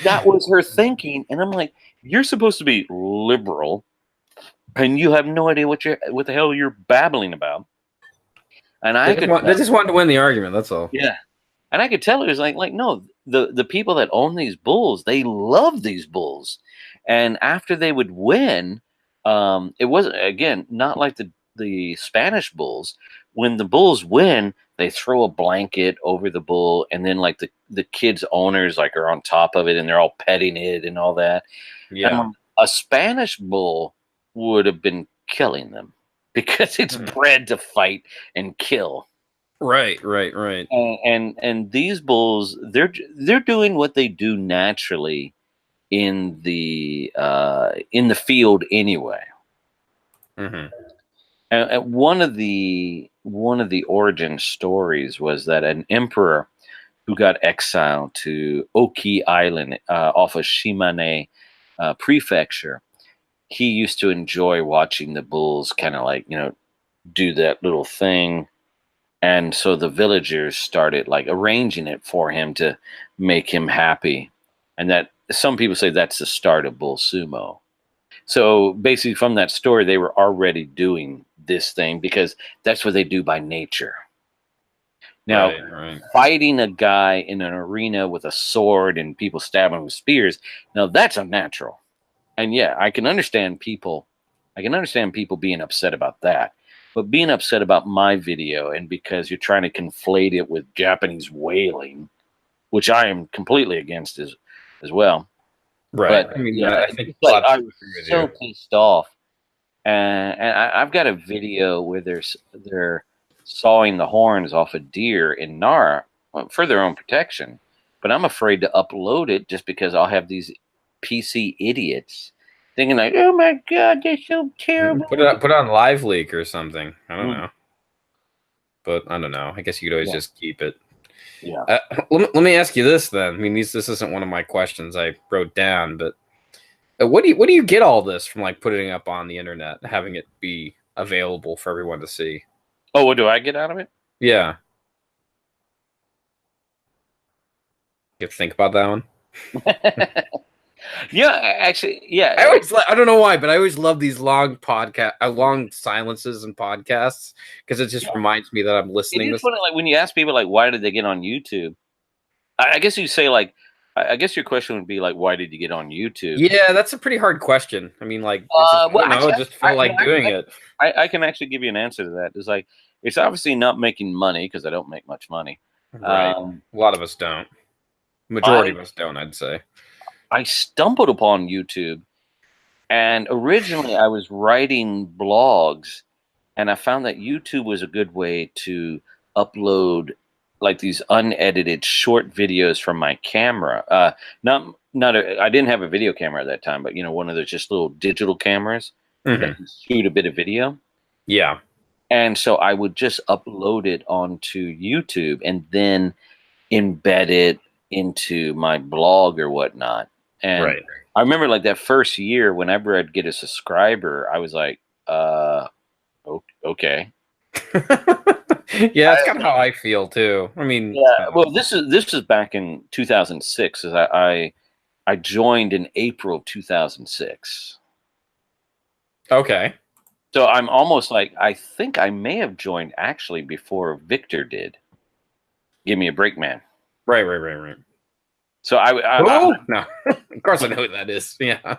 That was her thinking, and I'm like, you're supposed to be liberal, and you have no idea what the hell you're babbling about. And they just wanted to win the argument. That's all. Yeah, and I could tell it was like no, the people that own these bulls, they love these bulls, and after they would win, it wasn't again not like the Spanish bulls. When the bulls win, they throw a blanket over the bull, and then like the kids' owners like are on top of it, and they're all petting it and all that. Yeah, and a Spanish bull would have been killing them because it's bred to fight and kill. Right, right, right. And these bulls, they're doing what they do naturally in the field anyway. Mm-hmm. And one of the origin stories was that an emperor who got exiled to Oki Island off of Shimane prefecture, he used to enjoy watching the bulls kind of like, do that little thing. And so the villagers started like arranging it for him to make him happy. And that some people say that's the start of bull sumo. So basically, from that story, they were already doing this thing because that's what they do by nature. Now, Right, right. fighting a guy in an arena with a sword and people stabbing him with spears, now that's unnatural. And yeah, I can understand people. I can understand people being upset about that. But being upset about my video and because you're trying to conflate it with Japanese whaling, which I am completely against as well. Right. But I mean, yeah, I think it's a like lot of I people was agree with so you. pissed off, and I've got a video where they're sawing the horns off a deer in Nara for their own protection, but I'm afraid to upload it just because I'll have these PC idiots thinking like, "Oh my god, they're so terrible." Put it on Live Leak or something. I don't Mm, know, but I don't know. I guess you could always yeah, just keep it. yeah. Let me ask you this then. I mean, this isn't one of my questions I wrote down, but what do you get all this from, like putting it up on the internet, having it be available for everyone to see? Oh, what do I get out of it? Yeah, you have to think about that one. Yeah, actually, yeah. I don't know why, but I always love these long silences and podcasts because it just reminds me that I'm It listening is to. funny, like when you ask people, like, why did they get on YouTube? I guess you say, like, I guess your question would be like, why did you get on YouTube? Yeah, that's a pretty hard question. I mean, like, it's just I Well, don't know. I actually, just felt like doing it. I can actually give you an answer to that. It's like it's obviously not making money because I don't make much money. Right. Um, A lot of us don't. Majority I of us don't, I'd say. I stumbled upon YouTube, and originally I was writing blogs, and I found that YouTube was a good way to upload like these unedited short videos from my camera. I didn't have a video camera at that time, but one of those just little digital cameras that Hmm. can shoot a bit of video. Yeah. And so I would just upload it onto YouTube and then embed it into my blog or whatnot. And Right. I remember like that first year, whenever I'd get a subscriber, I was like, okay. Yeah, that's kind of how I feel too. I mean, Yeah, well, this is back in 2006. As I joined in April 2006. okay. So I'm almost like I think I may have joined actually before Victor did. Give me a break, man. Right, right, right, right. So Oh no, of course I know who that is. Yeah.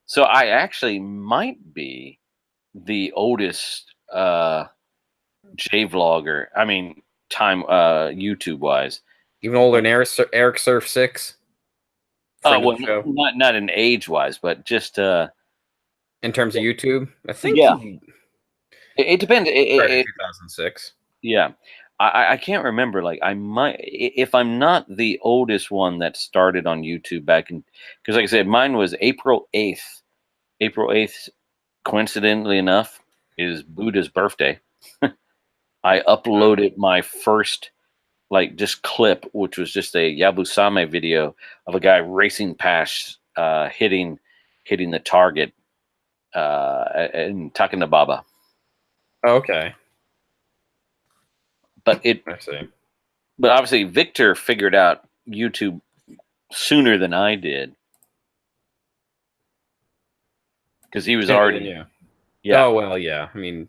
so I actually might be the oldest J vlogger. I mean, time YouTube wise. Even older than Eric Surf 6, Oh friend of well, the show. not in age wise, but just In terms of YouTube, I think yeah. he It depends. started in 2006. Yeah, I can't remember. Like I might, if I'm not the oldest one that started on YouTube back in, because like I said, mine was April 8th. April 8th, coincidentally enough, is Buddha's birthday. I uploaded my first like just clip, which was just a Yabusame video of a guy racing past, hitting the target, in Takanababa. Okay, But I see. but obviously Victor figured out YouTube sooner than I did because he was already Yeah. yeah. Oh well, yeah. I mean,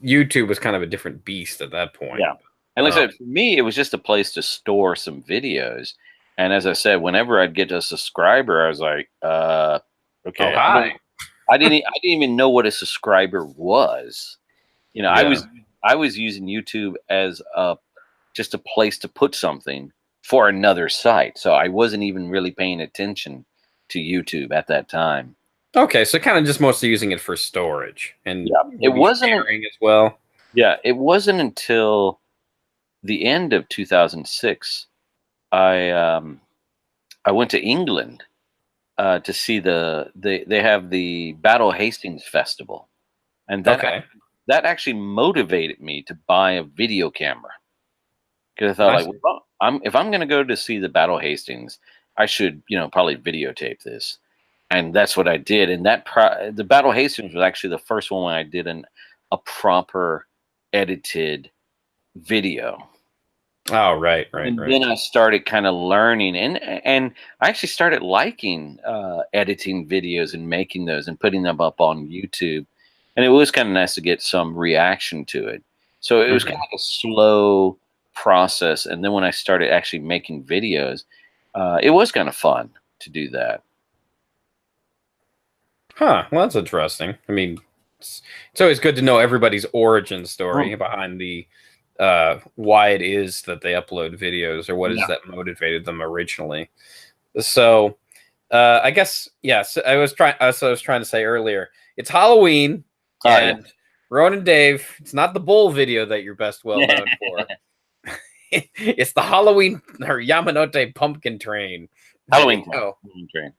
YouTube was kind of a different beast at that point. Yeah. And like I said, for me, it was just a place to store some videos. And as I said, whenever I'd get a subscriber, I was like, Oh okay. hi. I didn't even know what a subscriber was. I Yeah. was using YouTube as just a place to put something for another site. So I wasn't even really paying attention to YouTube at that time. Okay, so kind of just mostly using it for storage and Yeah. It maybe wasn't sharing as well. Yeah, it wasn't until the end of 2006 I went to England to see they have the Battle Hastings Festival, and Okay. that actually motivated me to buy a video camera because I thought I like, see. well, if I'm going to go to see the Battle Hastings, I should probably videotape this, and that's what I did. And the Battle Hastings was actually the first one when I did a proper edited video. Oh, right, right, And right. then I started kind of learning, and I actually started liking editing videos and making those and putting them up on YouTube. And it was kind of nice to get some reaction to it. So it was kind of Mhm. like a slow process. And then when I started actually making videos, it was kind of fun to do that. Huh. Well, that's interesting. I mean, it's always good to know everybody's origin Mm. story behind the why it is that they upload videos or what is Yeah. that motivated them originally. So, I guess yes. As I was trying to say earlier, it's Halloween, Yeah. and RoninDave. It's not the bull video that you're best well known for. It's the Halloween or Yamanote Pumpkin Train Halloween time. video, Halloween train.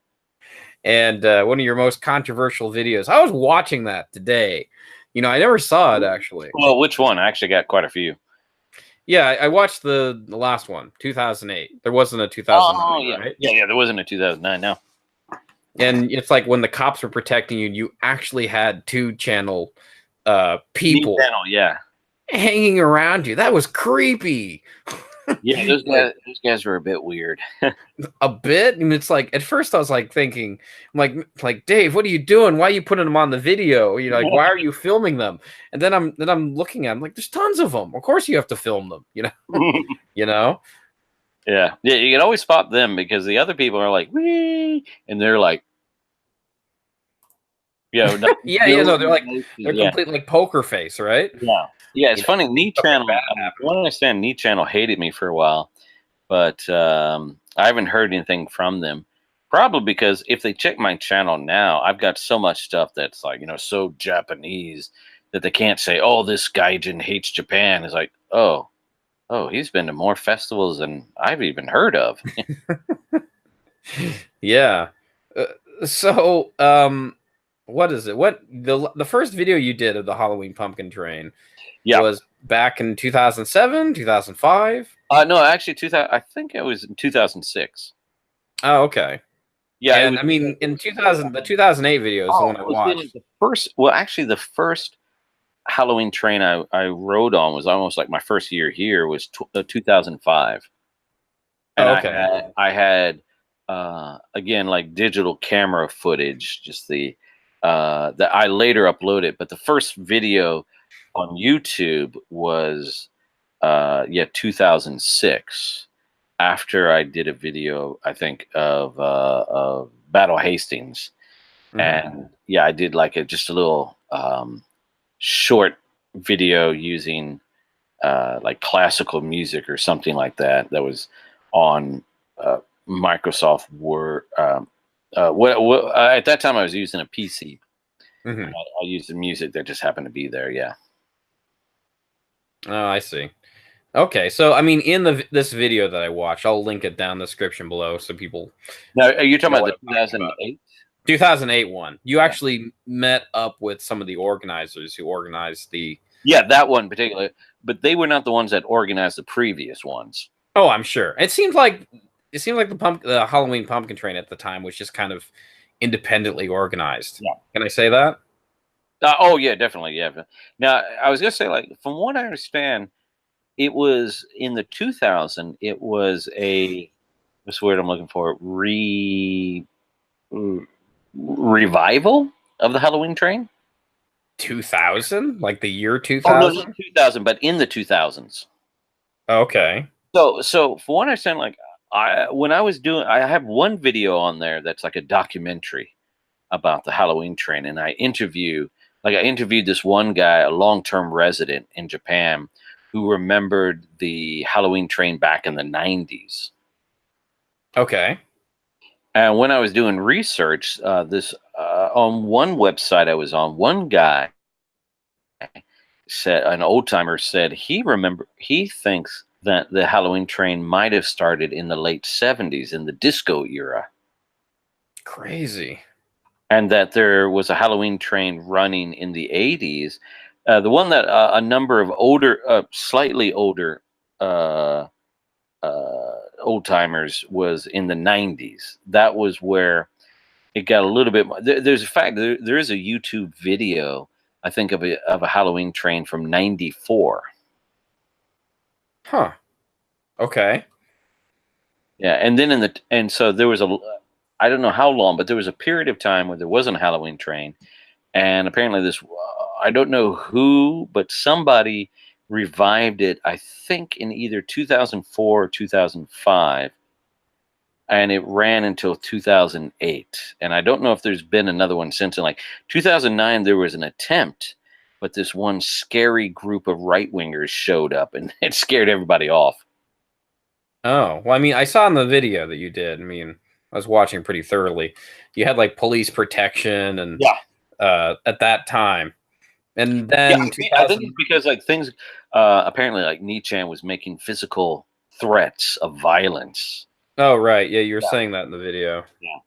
and one of your most controversial videos. I was watching that today. I never saw it actually. Well, which one? I actually got quite a few. Yeah, I watched the last one, 2008. There wasn't a Oh 2009, yeah, right? yeah. There wasn't a 2009. No. And it's like when the cops were protecting you, you actually had two channel Neat people channel. Yeah. hanging around you. That was creepy. Yeah, Like those guys were a bit weird. a bit, and it's like at first I was like thinking, like Dave, what are you doing? Why are you putting them on the video? Like why are you filming them? And then I'm looking at them like there's tons of them. Of course you have to film them. You know. Yeah, yeah. You can always spot them because the other people are like, "Wee," and they're like, Yeah, yeah, no, building they're yeah, complete like poker face, right? yeah, yeah. It's funny. Neat Something Channel. bad From what I understand, Neat Channel hated me for a while, but I haven't heard anything from them. Probably because if they check my channel now, I've got so much stuff that's like so Japanese that they can't say, "Oh, this gaijin hates Japan." It's like, oh, he's been to more festivals than I've even heard of. Yeah. So, what is it? What the first video you did of the Halloween Pumpkin Train Yeah. was back in 2007, 2005? No, actually, 2000. I think it was in 2006. Oh, okay. Yeah, it And was. I mean, in 2000, the 2008 video is the Oh, one I it was watched. like the first. Well, actually, the first Halloween train I rode on was almost like my first year here was 2005, and Oh, okay. I had again like digital camera footage, just the that I later uploaded, but the first video on YouTube was 2006 after I did a video, I think, of Battle Hastings. And yeah, I did like just a little short video using like classical music or something like that. That was on Microsoft Word. At that time, I was using a PC. Mm-hmm. I used the music that just happened to be there. Yeah. Oh, I see. Okay, so I mean, in this video that I watched, I'll link it down in the description below so people Now, are you talking know about what the I'm talking about. 2008? 2008 one. You Yeah. actually met up with some of the organizers who organized the. Yeah, that one particularly, but they were not the ones that organized the previous ones. Oh, I'm sure. It seemed like the Halloween Pumpkin Train at the time was just kind of independently organized. Yeah. Can I say that? Oh yeah, definitely. Yeah. Now I was gonna say, like, from what I understand, it was in the 2000. It was what's the word I'm looking for? Revival of the Halloween train. 2000, like the year Oh no, not 2000. 2000, but in the 2000s. Okay. So for what I understand, like when I was doing, I have one video on there that's like a documentary about the Halloween train, and I interviewed this one guy, a long-term resident in Japan, who remembered the Halloween train back in the 90s. Okay. And when I was doing research, this on one website I was on, one guy said, an old timer said he thinks that the Halloween train might have started in the late 70s in the disco era. Crazy. And that there was a Halloween train running in the 80s. The one that a number of slightly older old timers was in the 90s. That was where it got a little bit more. There's a fact, there is a YouTube video, I think, of a Halloween train from 94. Huh. Okay. Yeah, and then so there was I don't know how long, but there was a period of time where there wasn't a Halloween train, and apparently this, I don't know who, but somebody revived it, I think in either 2004 or 2005, and it ran until 2008. And I don't know if there's been another one since. In like 2009, there was an attempt, but this one scary group of right-wingers showed up, and it scared everybody off. Oh, well, I mean, I saw in the video that you did. I mean, I was watching pretty thoroughly. You had like police protection and at that time. And then I think it's because like things apparently like Nichan was making physical threats of violence. Oh, right. Yeah, you were saying that in the video. Yeah.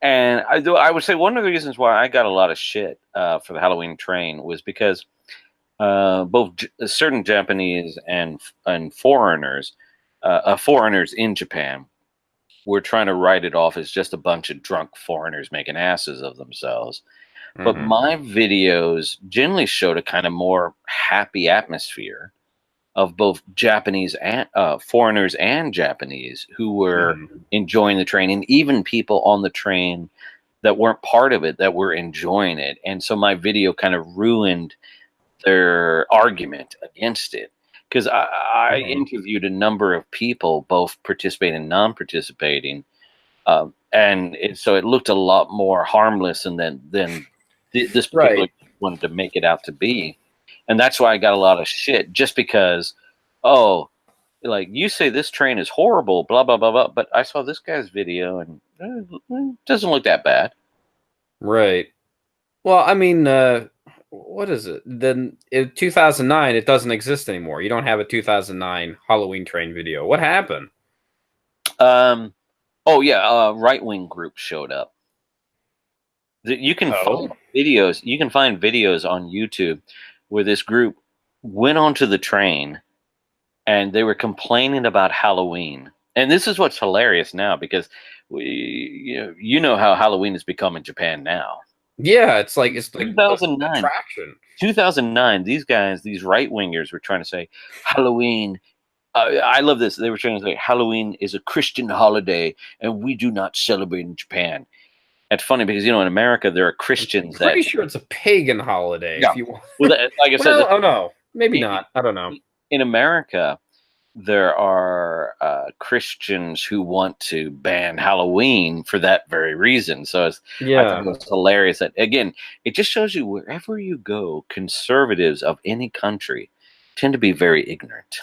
And I would say one of the reasons why I got a lot of shit for the Halloween train was because both certain Japanese and foreigners, foreigners in Japan, were trying to write it off as just a bunch of drunk foreigners making asses of themselves. Mm-hmm. But my videos generally showed a kind of more happy atmosphere of both Japanese and foreigners and Japanese who were enjoying the train, and even people on the train that weren't part of it that were enjoying it. And so my video kind of ruined their argument against it, because I interviewed a number of people, both participating and non-participating, and so it looked a lot more harmless than this particular wanted to make it out to be. And that's why I got a lot of shit, just because, like, you say this train is horrible, blah, blah, blah, blah, but I saw this guy's video and it doesn't look that bad. Right. Well, I mean, what is it? Then in 2009, it doesn't exist anymore. You don't have a 2009 Halloween train video. What happened? Right-wing group showed up. You can find videos. You can find videos on YouTube where this group went onto the train and they were complaining about Halloween. And this is what's hilarious now, because you know how Halloween has become in Japan now. Yeah, it's like 2009 attraction. 2009. These guys, these right wingers, were trying to say Halloween. I love this. They were trying to say Halloween is a Christian holiday and we do not celebrate in Japan. It's funny because, in America, there are Christians I'm pretty sure it's a pagan holiday. Yeah. If you want. Well, like I said, oh no, maybe not. I don't know. In America, there are Christians who want to ban Halloween for that very reason. So I thought it was hilarious that, again, it just shows you wherever you go, conservatives of any country tend to be very ignorant.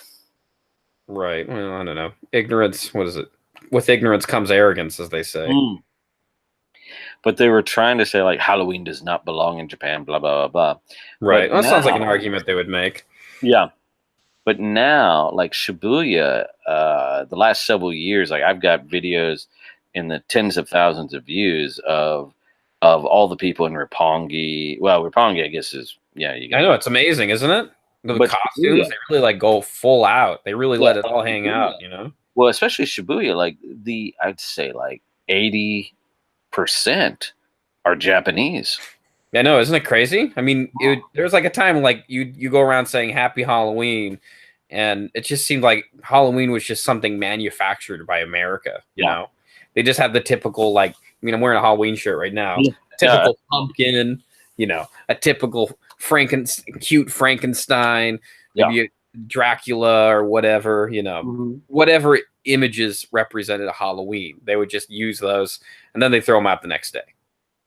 Right. Well, I don't know. Ignorance. What is it? With ignorance comes arrogance, as they say. But they were trying to say, like, Halloween does not belong in Japan, blah, blah, blah, blah. Right. Well, that sounds like an argument they would make. Yeah. But now, like Shibuya, the last several years, like, I've got videos in the tens of thousands of views of all the people in Roppongi. Well, Roppongi, I guess, is, I know, it's amazing, isn't it? The costumes, they really, like, go full out. They really let it all hang out, Well, especially Shibuya, like, I'd say, like, 80% are Japanese. I know, isn't it crazy? I mean, there was like a time like you go around saying Happy Halloween, and it just seemed like Halloween was just something manufactured by America. You know, they just have the typical, like, I mean, I'm wearing a Halloween shirt right now. Typical pumpkin, a typical cute Frankenstein, maybe a Dracula or whatever. Whatever images represented a Halloween, they would just use those, and then they throw them out the next day.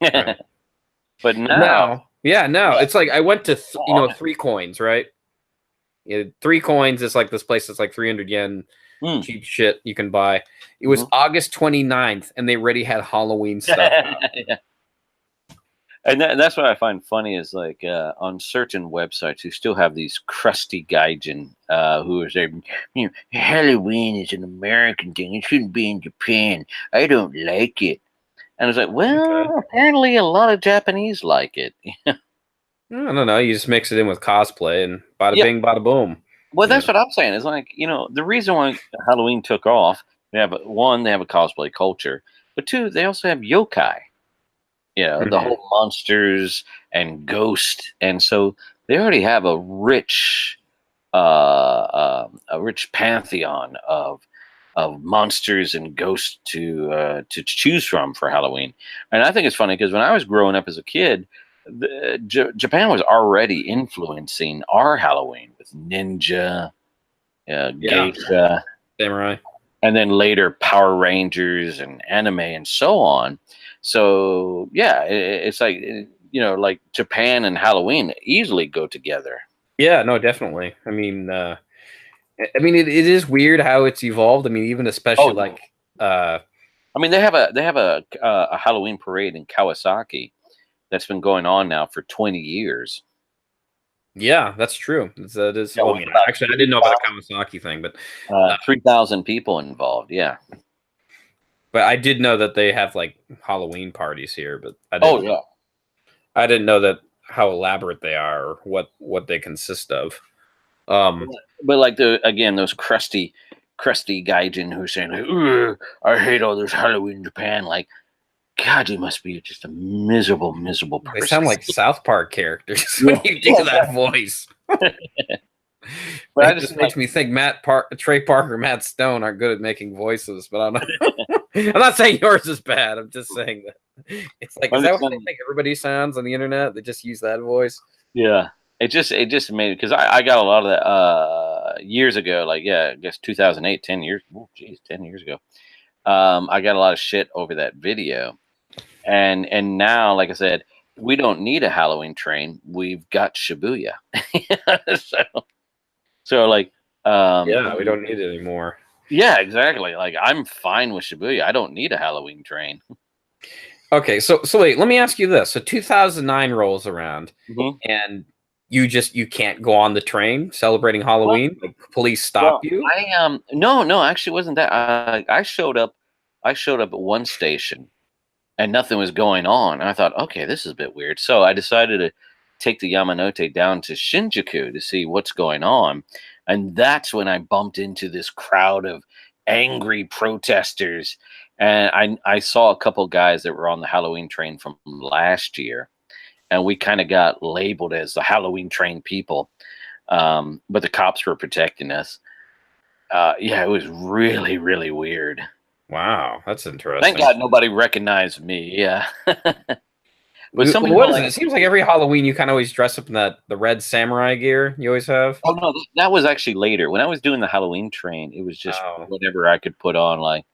Right? But now, it's like I went to 3 coins, right? 3 coins is like this place that's like 300 yen, cheap shit you can buy. It was August 29th, and they already had Halloween stuff. And that's what I find funny is like on certain websites who still have these crusty gaijin who are saying, Halloween is an American thing. It shouldn't be in Japan. I don't like it. And I was like, well, Okay. apparently a lot of Japanese like it. I don't know. You just mix it in with cosplay and bada Yeah. bing, bada boom. Well, You that's know? what I'm saying. Is like, the reason why Halloween took off, they have one, they have a cosplay culture, but two, they also have yokai. The Mhm. whole monsters and ghost, and so they already have a rich pantheon of monsters and ghosts to choose from for Halloween. And I think it's funny because when I was growing up as a kid, Japan was already influencing our Halloween with ninja, Yeah. geisha, Samurai. and then later Power Rangers and anime and so on. So yeah, it's like like Japan and Halloween easily go together. Yeah, no, definitely. It is weird how it's evolved. I mean, even especially Oh, like I mean they have a Halloween parade in Kawasaki that's been going on now for 20 years. yeah, that's true. That is. Yeah, Well, I with mean, about actually, I didn't know about the Kawasaki thing, but 3,000 people involved. Yeah. I did know that they have like Halloween parties here. But Oh yeah. I didn't know that how elaborate they are or what they consist of. Um, But like those crusty gaijin who are saying like, "Ugh, I hate all this Halloween in Japan." Like, God, you must be just a miserable they person. sound like South Park characters when Yeah, you do that voice. but I It just just feel like makes me think Trey Parker, Matt Stone are good at making voices, but I don't know. I'm not saying yours is bad. I'm just saying that it's like, is I'm that just what they saying, think everybody sounds on the internet? They just use that voice. yeah. It just made because I got a lot of that years ago, like I guess 2008, 10 years. Oh, geez, 10 years ago. I got a lot of shit over that video, and now, like I said, we don't need a Halloween train. We've got Shibuya. so so like Yeah, we don't need it anymore. yeah, exactly. Like I'm fine with Shibuya. I don't need a Halloween train. Okay, so wait, let me ask you this. So 2009 rolls around, Mhm. and you can't go on the train celebrating Halloween. Like, police stop Well, you. no, actually, it wasn't that. I showed up at one station and nothing was going on. And I thought, okay, this is a bit weird. So I decided to take the Yamanote down to Shinjuku to see what's going on, and that's when I bumped into this crowd of angry protesters. And I saw a couple guys that were on the Halloween train from last year, and we kind of got labeled as the Halloween train people. But the cops were protecting us. Yeah, it was really, really weird. Wow, that's Thank interesting. God nobody recognized me. Yeah. But some people What are is it? like, It seems like every Halloween you kind of always dress up in the red samurai gear you always have. oh no, that was actually later. When I was doing the Halloween train, it was just Oh, whatever I could put on. Like,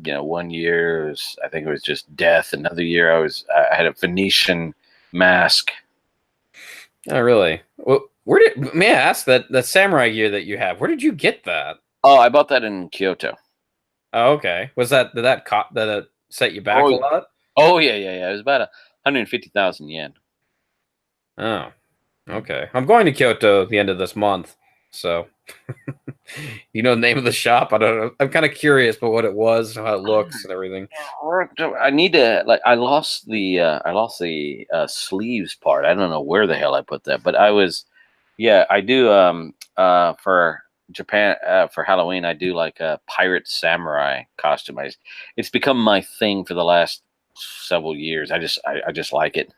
one year I think it was just death. Another year I had a Venetian mask. oh, really? Well, where did may I ask that samurai gear that you have? Where did you get that? Oh, I bought that in Kyoto. Oh, okay. Did that set you back Oh a yeah. lot? Oh yeah. It was about 150,000 yen. Oh, okay. I'm going to Kyoto at the end of this month, so you know the name of the shop. I don't know. I'm kind of curious about what it was, how it looks, and everything. I need to like. I lost the sleeves part. I don't know where the hell I put that, but I was. Yeah, I do. For Japan, for Halloween, I do like a pirate samurai costume. It's become my thing for the last several years. I just like it.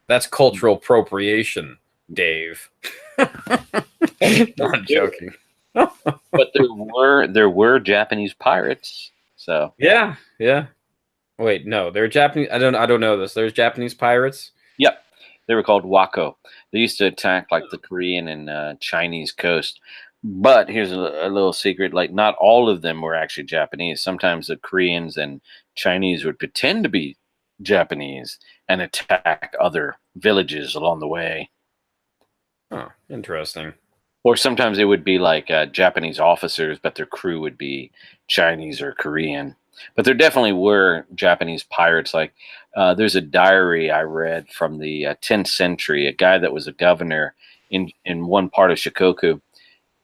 That's cultural appropriation, Dave. No, I'm joking. But there were Japanese pirates. So Yeah, yeah. Wait, no, they're Japanese. I don't know this. There's Japanese pirates. yep, they were called Wako. They used to attack like the Korean and Chinese coast. But here's a little secret: like not all of them were actually Japanese. Sometimes the Koreans and Chinese would pretend to be Japanese and attack other villages along the way. Oh, interesting. Or sometimes it would be like Japanese officers, but their crew would be Chinese or Korean. But there definitely were Japanese pirates. Like there's a diary I read from the 10th century. A guy that was a governor in one part of Shikoku.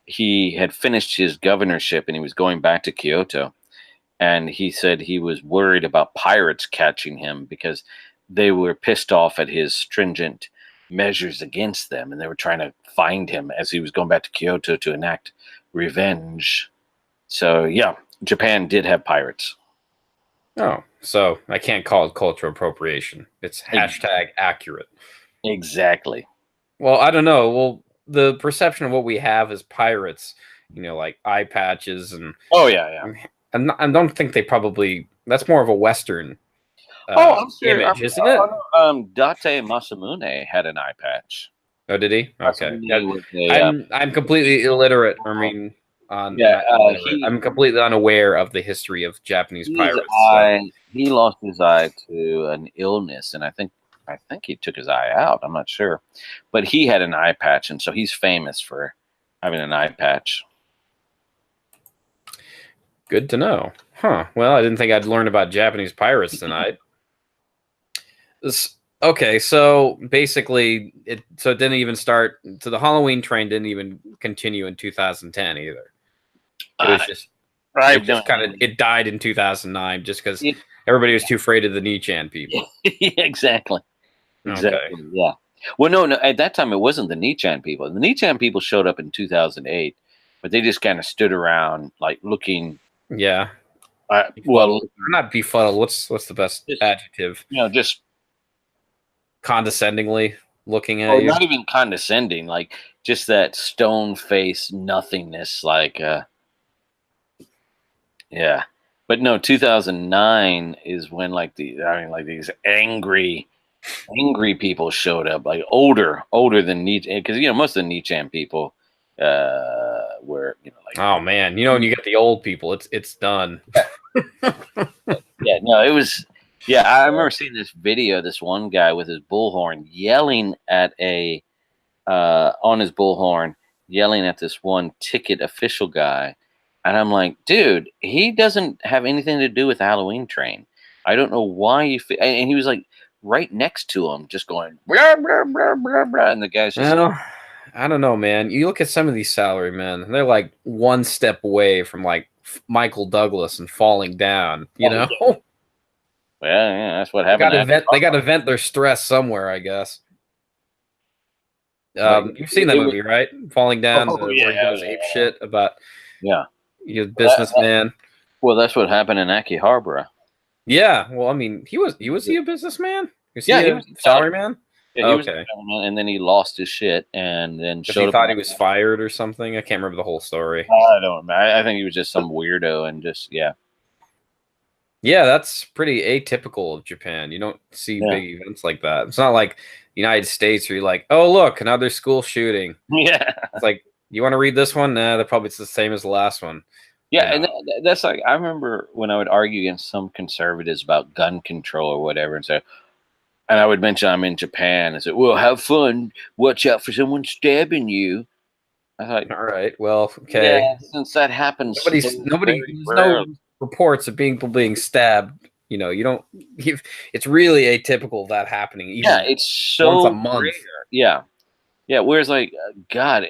He had finished his governorship and he was going back to Kyoto. And he said he was worried about pirates catching him because they were pissed off at his stringent measures against them, and they were trying to find him as he was going back to Kyoto to enact revenge. So yeah, Japan did have pirates. Oh, so I can't call it cultural appropriation. It's hashtag accurate. Exactly. Well, I don't know. Well, the perception of what we have as pirates, like eye patches and oh yeah. I don't think they probably. That's more of a Western. I'm sure. Image, isn't it? Date Masamune had an eye patch. Oh, did he? Okay. Yeah. I'm completely illiterate. I mean, I'm completely unaware of the history of Japanese pirates. He lost his eye to an illness, and I think he took his eye out. I'm not sure, but he had an eye patch, and so he's famous for having an eye patch. Good to know. Huh. Well, I didn't think I'd learn about Japanese pirates tonight. Okay, so basically, it didn't even start. So the Halloween train didn't even continue in 2010 either. It was just, it died in 2009 just because everybody was too afraid of the Nichan people. Exactly. Okay. Yeah. Well, no. At that time, it wasn't the Nichan people. The Nichan people showed up in 2008, but they just kind of stood around, like looking. Yeah. Well, not befuddled. What's the best adjective? Just condescendingly looking at you. Not even condescending, like just that stone face nothingness, like yeah. But no, 2009 is when these angry people showed up, like older than Nichan, because most of the Nichan people were oh man, when you get the old people, it's done. Yeah, no, it was. Yeah, I remember seeing this video. This one guy with his bullhorn yelling at on his bullhorn, yelling at this one ticket official guy, and I'm like, dude, he doesn't have anything to do with the Halloween train. I don't know why you. And he was like right next to him, just going blah blah blah blah blah, and the guy's just. I don't know, man. You look at some of these salary men; they're like one step away from like Michael Douglas and falling down. Yeah. Well, yeah, that's what happened. They got to vent their stress somewhere, I guess. You've seen that movie, right? Falling Down, where he goes ape shit about he's a businessman. Well, that's what happened in Akihabara. Yeah, well, I mean, was he a businessman? He was a salary man. Yeah, he was a and then he lost his shit, and then he thought he was fired or something. I can't remember the whole story. I don't remember. I think he was just some weirdo, and just Yeah, that's pretty atypical of Japan. You don't see big events like that. It's not like the United States where you're like, oh, look, another school shooting. Yeah. It's like, you want to read this one? Nah, it's the same as the last one. Yeah, and that's like, I remember when I would argue against some conservatives about gun control or whatever, and I would mention I'm in Japan and say, well, have fun. Watch out for someone stabbing you. I thought, all right, well, okay. Yeah, since that happens, nobody no reports of people being stabbed. You don't. It's really atypical of that happening. It's so once a month. Rare. Yeah. Whereas, like, God,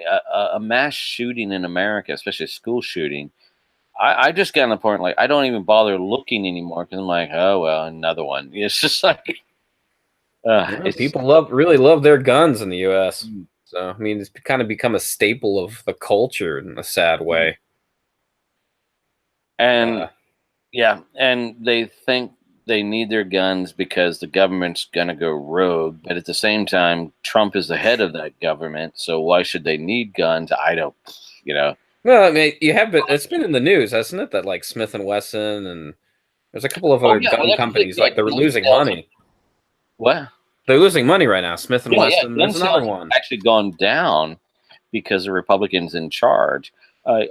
a mass shooting in America, especially a school shooting, I just got to the point like I don't even bother looking anymore because I'm like, oh well, another one. It's just like people really love their guns in the U.S. So I mean, it's kind of become a staple of the culture in a sad way. And and they think they need their guns because the government's gonna go rogue. But at the same time, Trump is the head of that government, so why should they need guns? I don't, Well, I mean, it's been in the news, hasn't it? That like Smith and Wesson and there's a couple of other gun companies like they're losing money. What? They're losing money right now. Smith and Wesson. There's another one actually gone down because the Republicans in charge.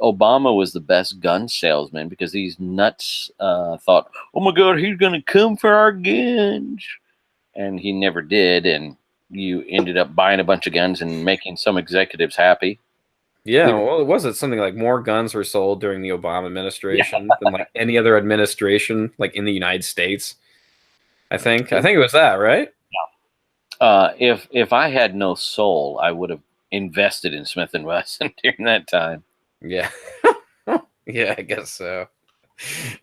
Obama was the best gun salesman because these nuts thought, "Oh my God, he's going to come for our guns," and he never did. And you ended up buying a bunch of guns and making some executives happy. Yeah, well, was it something like more guns were sold during the Obama Yeah. administration than like any other administration, like in the United States? I think it was that, right? If I had no soul, I would have invested in Smith and Wesson during that time. Yeah. Yeah, I guess so.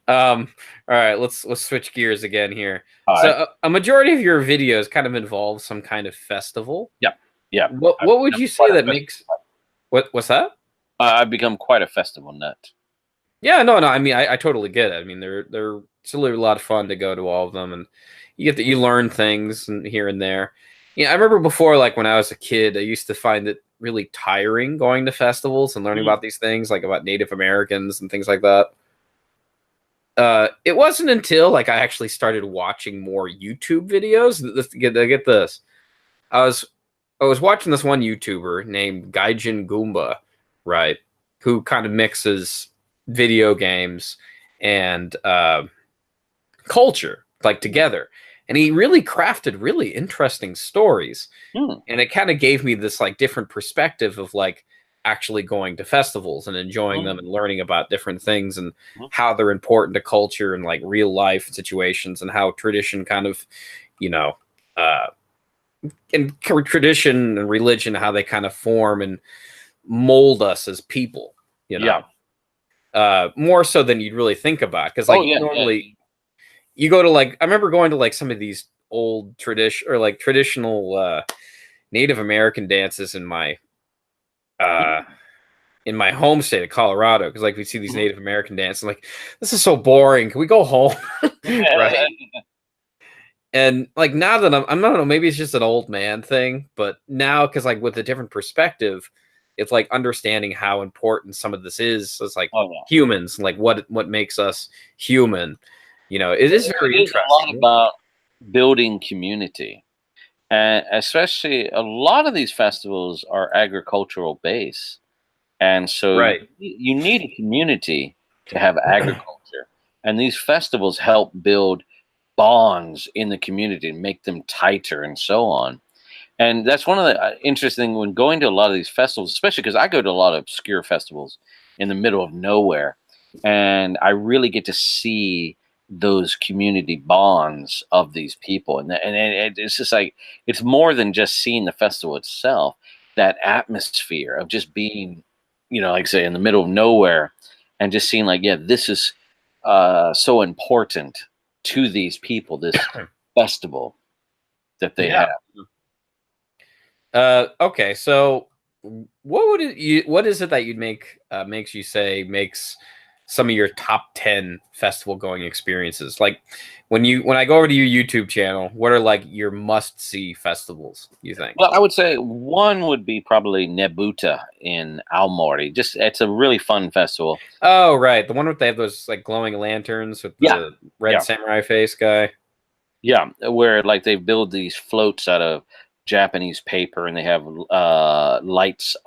All right, let's switch gears again here. All So right. a majority of your videos kind of involve some kind of festival. Yeah. Yeah. What would you say that makes what's that? I've become quite a festival nut. Yeah, no. I mean, I totally get it. I mean, they're still a lot of fun to go to all of them, and you learn things and here and there. Yeah, I remember before, like when I was a kid, I used to find it really tiring going to festivals and learning about these things, like about Native Americans and things like that. It wasn't until like I actually started watching more YouTube videos. Get this. I was I was watching this one YouTuber named Gaijin Goomba, right, who kind of mixes video games and culture like together, and he really crafted really interesting stories, and it kind of gave me this like different perspective of like actually going to festivals and enjoying them and learning about different things and how they're important to culture and like real life situations and how tradition kind of, you know, and tradition and religion, how they kind of form and mold us as people, you know. More so than you'd really think about, because like normally you go to like, I remember going to like some of these old tradition or like traditional Native American dances in my home state of Colorado, because like we see these Native American dances, like this is so boring. Can we go home? Right. And like now that I don't know, maybe it's just an old man thing, but now because like with a different perspective, it's like understanding how important some of this is. So it's like humans, like what makes us human. You know, it is very interesting. A lot about building community, and especially a lot of these festivals are agricultural based, and so you need a community to have agriculture, and these festivals help build bonds in the community and make them tighter and so on. And that's one of the interesting when going to a lot of these festivals, especially because I go to a lot of obscure festivals in the middle of nowhere, and I really get to see those community bonds of these people. And it's just like, it's more than just seeing the festival itself, that atmosphere of just being, you know, like I say, in the middle of nowhere and just seeing like, yeah, this is so important to these people, this festival that they have. Okay, so what is it that you'd makes you say makes some of your top 10 festival going experiences? Like when I go over to your YouTube channel, what are like your must see festivals, you think? Well, I would say one would be probably Nebuta in Aomori. Just, it's a really fun festival. Oh, right. The one where they have those like glowing lanterns with the red samurai face guy. Yeah, where like they build these floats out of Japanese paper and they have lights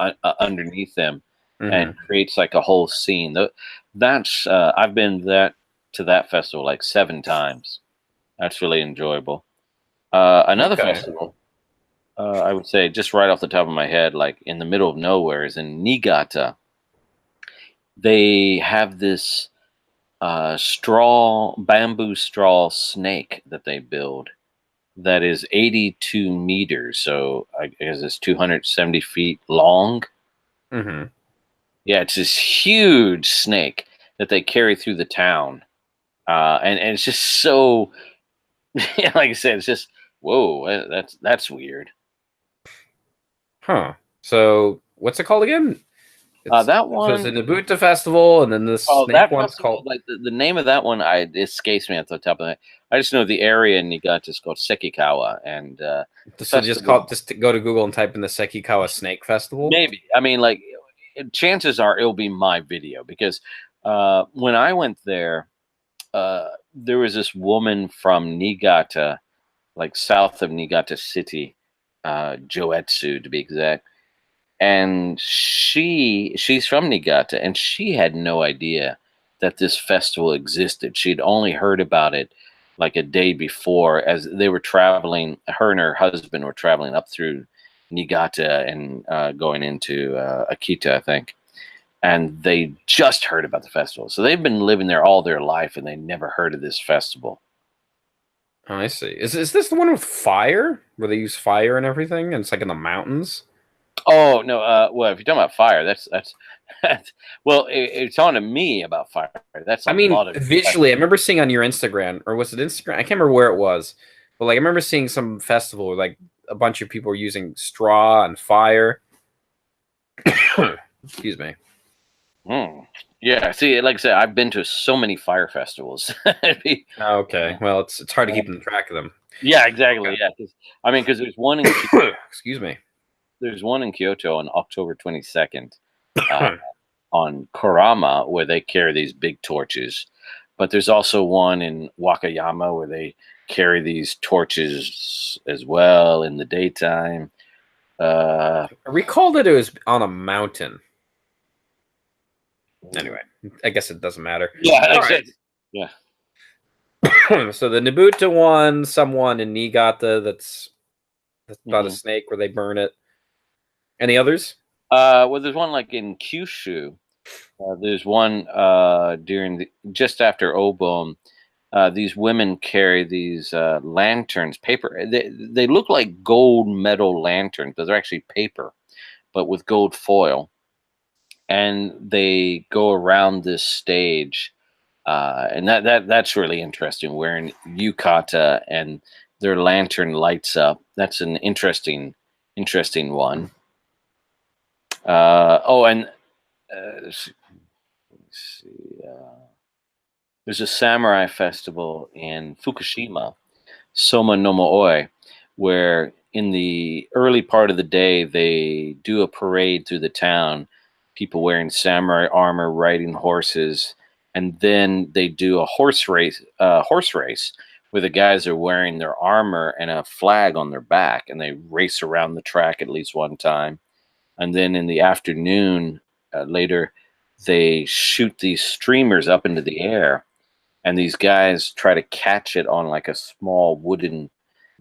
underneath them and creates like a whole scene. That's I've been to that festival like 7 times. That's really enjoyable. Another festival, I would say just right off the top of my head, like in the middle of nowhere, is in Niigata. They have this bamboo straw snake that they build that is 82 meters. So I guess it's 270 feet long. Yeah, it's this huge snake that they carry through the town. And it's just so, like I said, it's just, whoa, that's weird. Huh. So what's it called again? That one was the Nebuta Festival, and then this snake one's called. Like the name of that one, it escapes me at the top of it. I just know the area in Niigata is called Sekikawa, and so just go to Google and type in the Sekikawa Snake Festival. Maybe, I mean, like chances are it'll be my video, because when I went there, there was this woman from Niigata, like south of Niigata City, Joetsu to be exact. And she's from Niigata, and she had no idea that this festival existed. She'd only heard about it like a day before, as they were traveling. Her and her husband were traveling up through Niigata and going into Akita, I think. And they just heard about the festival. So they've been living there all their life and they never heard of this festival. Oh, I see. Is this the one with fire? Where they use fire and everything? And it's like in the mountains? Oh, no. Well, if you're talking about fire, that's well, it's on to me about fire. That's a I mean, lot of visually, I remember seeing on your Instagram, or was it Instagram? I can't remember where it was. But like I remember seeing some festival where like a bunch of people were using straw and fire. Excuse me. Yeah, see, like I said, I've been to so many fire festivals. Okay, well, it's hard to keep track of them. Yeah, exactly. Okay. Yeah, because there's one in excuse me. There's one in Kyoto on October 22nd on Kurama where they carry these big torches, but there's also one in Wakayama where they carry these torches as well in the daytime. I recall that it was on a mountain. Anyway, I guess it doesn't matter. Yeah, right. Yeah. So the Nibuta one, someone in Niigata that's about a snake where they burn it. Any others? Well, there's one like in Kyushu. There's one during just after Obon. These women carry these lanterns, paper. They look like gold metal lanterns, but they're actually paper, but with gold foil. And they go around this stage, and that's really interesting. Wearing yukata and their lantern lights up. That's an interesting one. Let's see. There's a samurai festival in Fukushima, Soma no Mooi, where in the early part of the day they do a parade through the town, people wearing samurai armor, riding horses, and then they do a horse race where the guys are wearing their armor and a flag on their back, and they race around the track at least one time. And then in the afternoon, later, they shoot these streamers up into the air, and these guys try to catch it on like a small wooden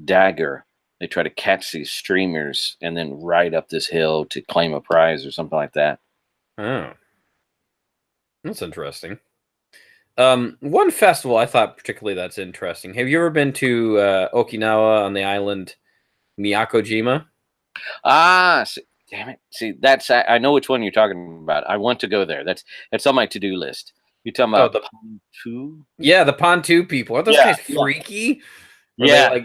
dagger. They try to catch these streamers and then ride up this hill to claim a prize or something like that. Oh, that's interesting. One festival I thought particularly that's interesting. Have you ever been to Okinawa on the island Miyakojima? Damn it! See, I know which one you're talking about. I want to go there. That's on my to-do list. You talking about the Pontu? Yeah, the Pontu people. Aren't those guys freaky? Yeah,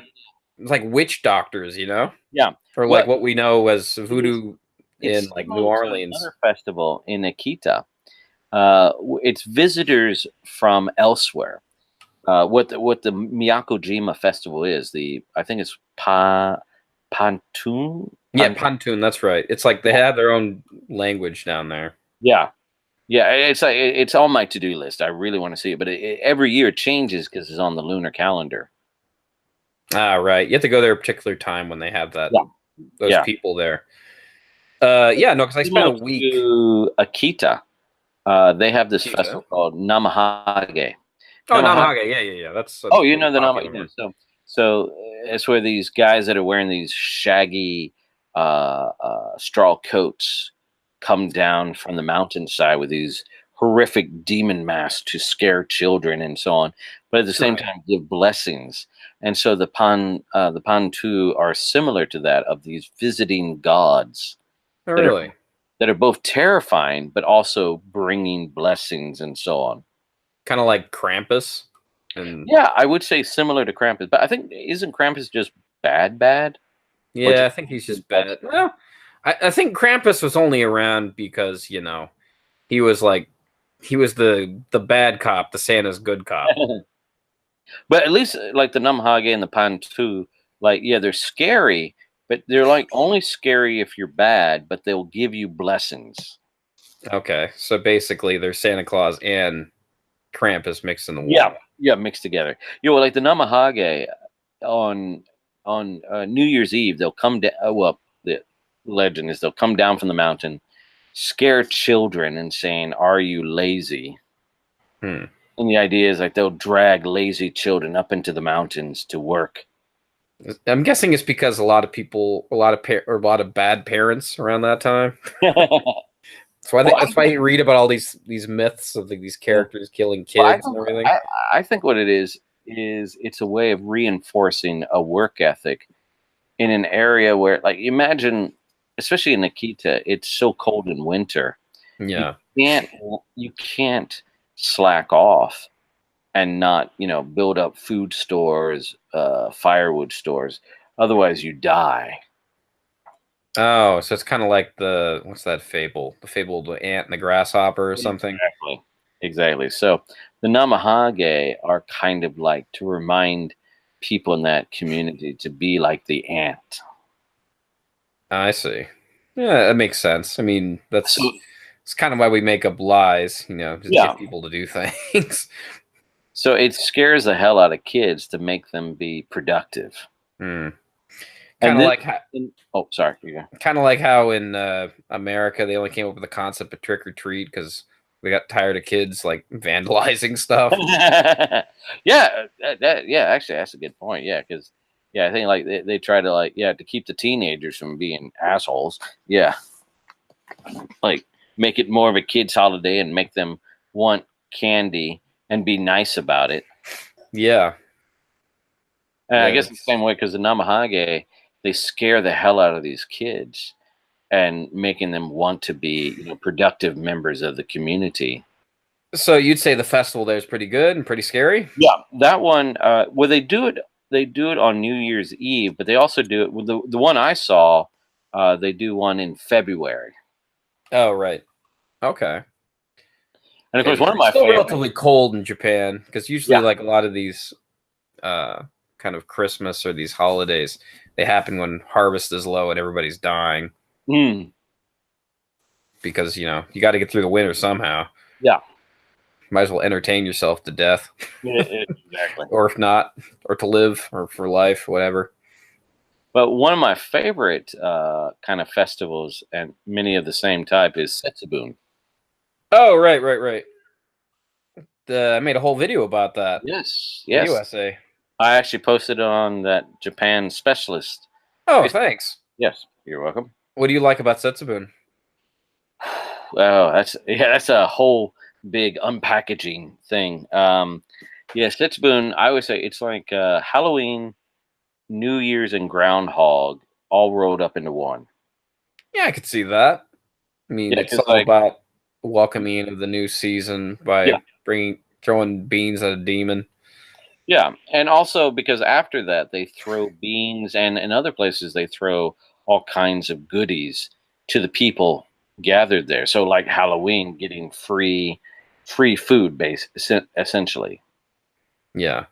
it's like witch doctors, you know? Yeah, or like what we know as voodoo in like New Orleans. Another festival in Akita. It's visitors from elsewhere. What the Miyakojima festival is, I think it's Pontoon. Yeah, Pontoon. That's right. It's like they have their own language down there. Yeah, it's on my to-do list. I really want to see it, but every year it changes because it's on the lunar calendar. Ah, right. You have to go there a particular time when they have that. Those people there. Because I spent a week to Akita. They have this festival called Namahage. Oh, Namahage. Yeah. That's you know the Namahage. So it's where these guys that are wearing these shaggy straw coats come down from the mountainside with these horrific demon masks to scare children and so on, but at the same time give blessings. And so the Pontu are similar to that, of these visiting gods. Oh, really? That are both terrifying, but also bringing blessings and so on. Kind of like Krampus. Yeah, I would say similar to Krampus, but I think isn't Krampus just bad? Yeah, I think he's just bad. Well, I think Krampus was only around because he was the bad cop, the Santa's good cop. But at least like the Namahage and the Pontu, they're scary, but they're like only scary if you're bad, but they'll give you blessings. Okay, so basically they're Santa Claus and Krampus mixed in the wall. Yeah, mixed together. Like the Namahage on New Year's Eve, they'll come down. The legend is they'll come down from the mountain, scare children, and saying, "Are you lazy?" And the idea is like they'll drag lazy children up into the mountains to work. I'm guessing it's because a lot of people, a lot of bad parents around that time. That's why Well, that's why you read about all these myths of these yeah. characters killing Well, kids and everything. I think what it is it's a way of reinforcing a work ethic in an area where, like, imagine, especially in Nikita, it's so cold in winter. You Yeah. can't you can't slack off and not, build up food stores, firewood stores. Otherwise, you die. Oh, so it's kind of like the what's that fable? The fable of the ant and the grasshopper or something. Exactly. Exactly. So the Namahage are kind of like to remind people in that community to be like the ant. I see. Yeah, that makes sense. I mean, So it's kind of why we make up lies, just yeah. get people to do things. So it scares the hell out of kids to make them be productive. Hmm. And Kind of then, like how, oh, sorry. Yeah. kind of like how in America they only came up with the concept of trick or treat because we got tired of kids like vandalizing stuff. Yeah, yeah. Actually, that's a good point. Yeah, because I think like they try to to keep the teenagers from being assholes. Yeah, like make it more of a kids' holiday and make them want candy and be nice about it. Yeah, And I yeah, guess the same way because the Namahage, they scare the hell out of these kids and making them want to be productive members of the community. so you'd say the festival there is pretty good and pretty scary? Yeah, that one. Well, they do it. They do it on New Year's Eve, but they also do it with the one I saw. They do one in February, Oh, right. Okay. and of course, one of February. my Still favorites. relatively cold in Japan because usually Yeah. like a lot of these kind of Christmas or these holidays, they happen when harvest is low and everybody's dying Mm, because you got to get through the winter somehow. yeah. Might as well entertain yourself to death, Exactly. or if not, or to live, or for life, whatever. But one of my favorite kind of festivals, and many of the same type, is Setsubun. Oh, right, right, right. I made a whole video about that. Yes, Video yes. essay. I actually posted it on that Japan specialist. Oh, thanks. Yes, you're welcome. What do you like about Setsubun? Well, that's a whole big unpackaging thing. Yeah, Setsubun, I always say it's like Halloween, New Year's, and Groundhog all rolled up into one. Yeah, I could see that. I mean, Yeah, it's because all about welcoming of the new season yeah, by throwing beans at a demon. yeah, and also because after that they throw beans, and in other places they throw all kinds of goodies to the people gathered there. So like Halloween, getting free food, essentially. Yeah.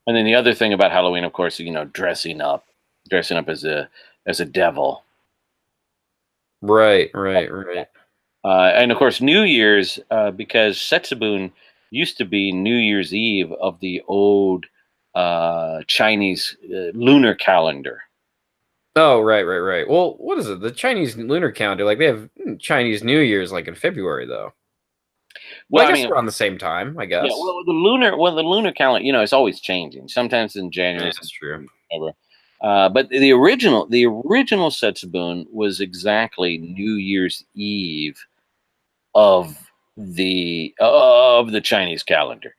And then the other thing about Halloween, of course, dressing up as a devil. Right, right, right. And of course, New Year's, because Setsubun used to be New Year's Eve of the old Chinese lunar calendar. Oh, right, right, right. Well, what is it? The Chinese lunar calendar, like they have Chinese New Year's like in February though. Well, Well, I I guess mean, around the same time, I yeah. guess. Well, the lunar calendar, it's always changing. Sometimes in Yeah, January, that's true. sometimes in February. But the original Setsubun was exactly New Year's Eve of the Chinese calendar.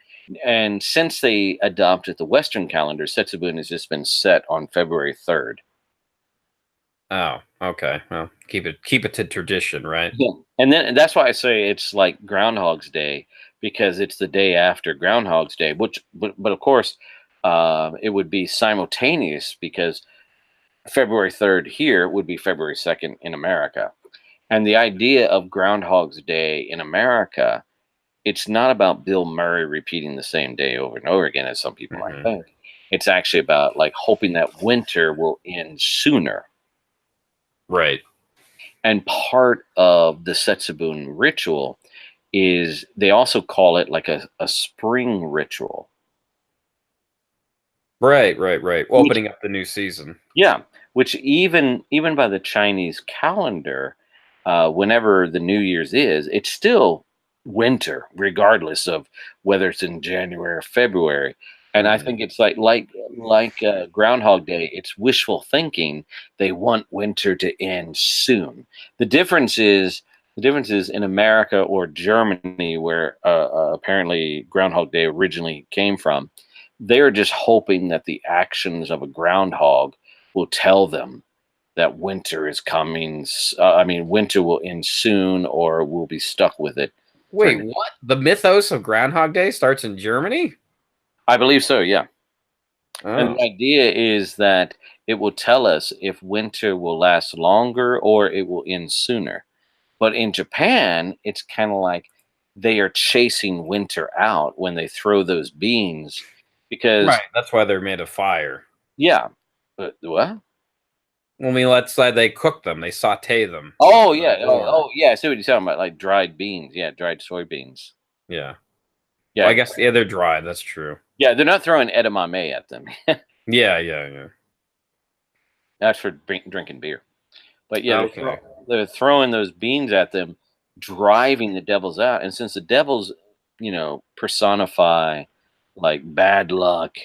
And since they adopted the Western calendar, Setsubun has just been set on February 3rd. Oh, okay. Well, keep it to tradition, right? Yeah. And then that's why I say it's like Groundhog's Day, because it's the day after Groundhog's Day, but of course it would be simultaneous because February 3rd here would be February 2nd in America. And the idea of Groundhog's Day in America, it's not about Bill Murray repeating the same day over and over again, as some people might Hmm. think. It's actually about like hoping that winter will end sooner. Right. And part of the Setsubun ritual is they also call it like a spring ritual. Right, right, right. Which, Opening up the new season. yeah, which even by the Chinese calendar, whenever the New Year's is, it's still winter, regardless of whether it's in January or February. And I think it's like Groundhog Day. It's wishful thinking. They want winter to end soon. The difference is in America or Germany, where apparently Groundhog Day originally came from. They're just hoping that the actions of a groundhog will tell them that winter is coming. Winter will end soon, or we'll be stuck with it. Wait, what? The mythos of Groundhog Day starts in Germany? I believe so, yeah. Oh. And the idea is that it will tell us if winter will last longer or it will end sooner. But in Japan, it's kind of like they are chasing winter out when they throw those beans because... Right, that's why they're made of fire. Yeah. But what? I mean, let's say they cook them, they saute them. Oh, yeah. Yeah. I see what you're talking about, like dried beans. Yeah, dried soybeans. Yeah. Yeah. Well, I guess, they're dry. That's true. Yeah, they're not throwing edamame at them. Yeah. That's for drinking beer. But yeah, okay. they're throwing those beans at them, driving the devils out. And since the devils, personify like bad luck,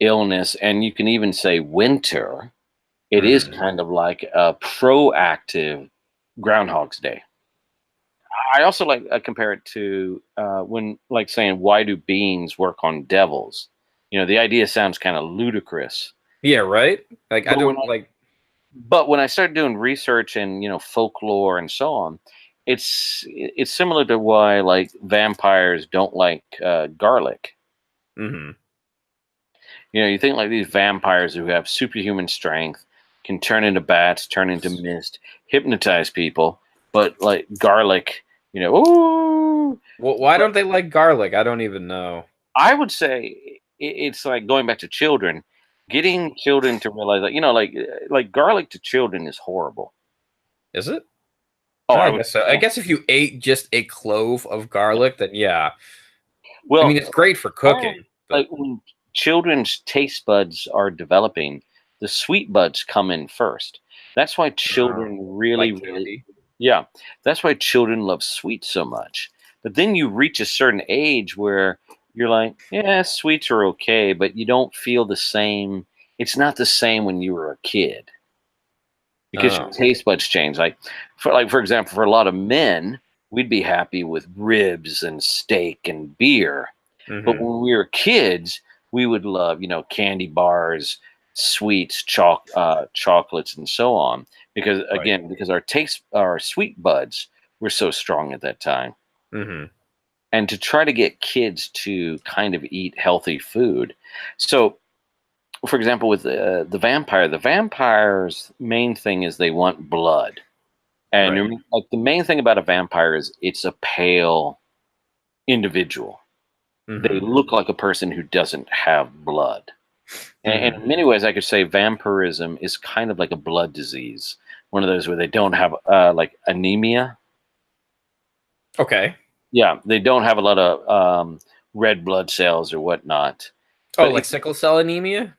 illness, and you can even say winter, it is kind of like a proactive Groundhog's Day. I also compare it to when saying, why do beans work on devils? The idea sounds kind of ludicrous. Yeah, right? Like, I don't like... But when I started doing research and folklore and so on, it's similar to why vampires don't like garlic. Mm-hmm. You think these vampires who have superhuman strength can turn into bats, turn into mist, hypnotize people, but garlic, ooh. Well, why don't they like garlic? I don't even know. I would say it's like going back to children. Getting children to realize that, like garlic to children is horrible. Is it? Oh, I guess so. I guess if you ate just a clove of garlic, then yeah. Well, I mean, it's great for cooking. But when children's taste buds are developing, the sweet buds come in first. That's why children really, yeah. That's why children love sweets so much. But then you reach a certain age where you're like, yeah, sweets are okay, but you don't feel the same. It's not the same when you were a kid because your taste buds change. For example, for a lot of men, we'd be happy with ribs and steak and beer. Mm-hmm. But when we were kids, we would love, candy bars, sweets, chocolates, and so on. Because because our sweet buds were so strong at that time. Mm-hmm. And to try to get kids to kind of eat healthy food. So, for example, with the vampire's main thing is they want blood. And the main thing about a vampire is it's a pale individual. Mm-hmm. They look like a person who doesn't have blood. Mm-hmm. And in many ways, I could say vampirism is kind of like a blood disease. One of those where they don't have anemia. Okay. Yeah, they don't have a lot of red blood cells or whatnot. Oh, like sickle cell anemia?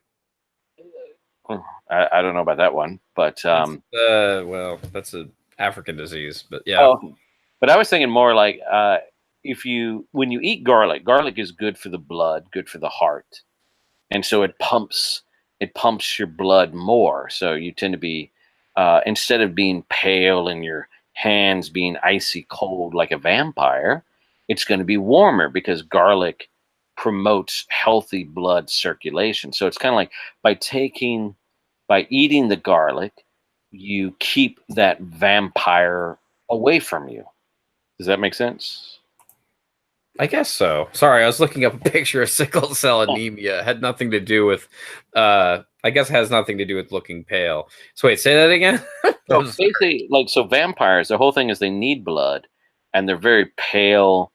I don't know about that one, but well, that's an African disease, but yeah. Oh, but I was thinking more like when you eat garlic is good for the blood, good for the heart, and so it pumps your blood more. So you tend to be instead of being pale and your hands being icy cold like a vampire, it's going to be warmer because garlic promotes healthy blood circulation. So it's kind of like by eating the garlic, you keep that vampire away from you. Does that make sense? I guess so. Sorry, I was looking up a picture of sickle cell anemia. It had nothing to do with I guess it has nothing to do with looking pale. So wait, say that again? So basically, vampires, the whole thing is they need blood, and they're very pale,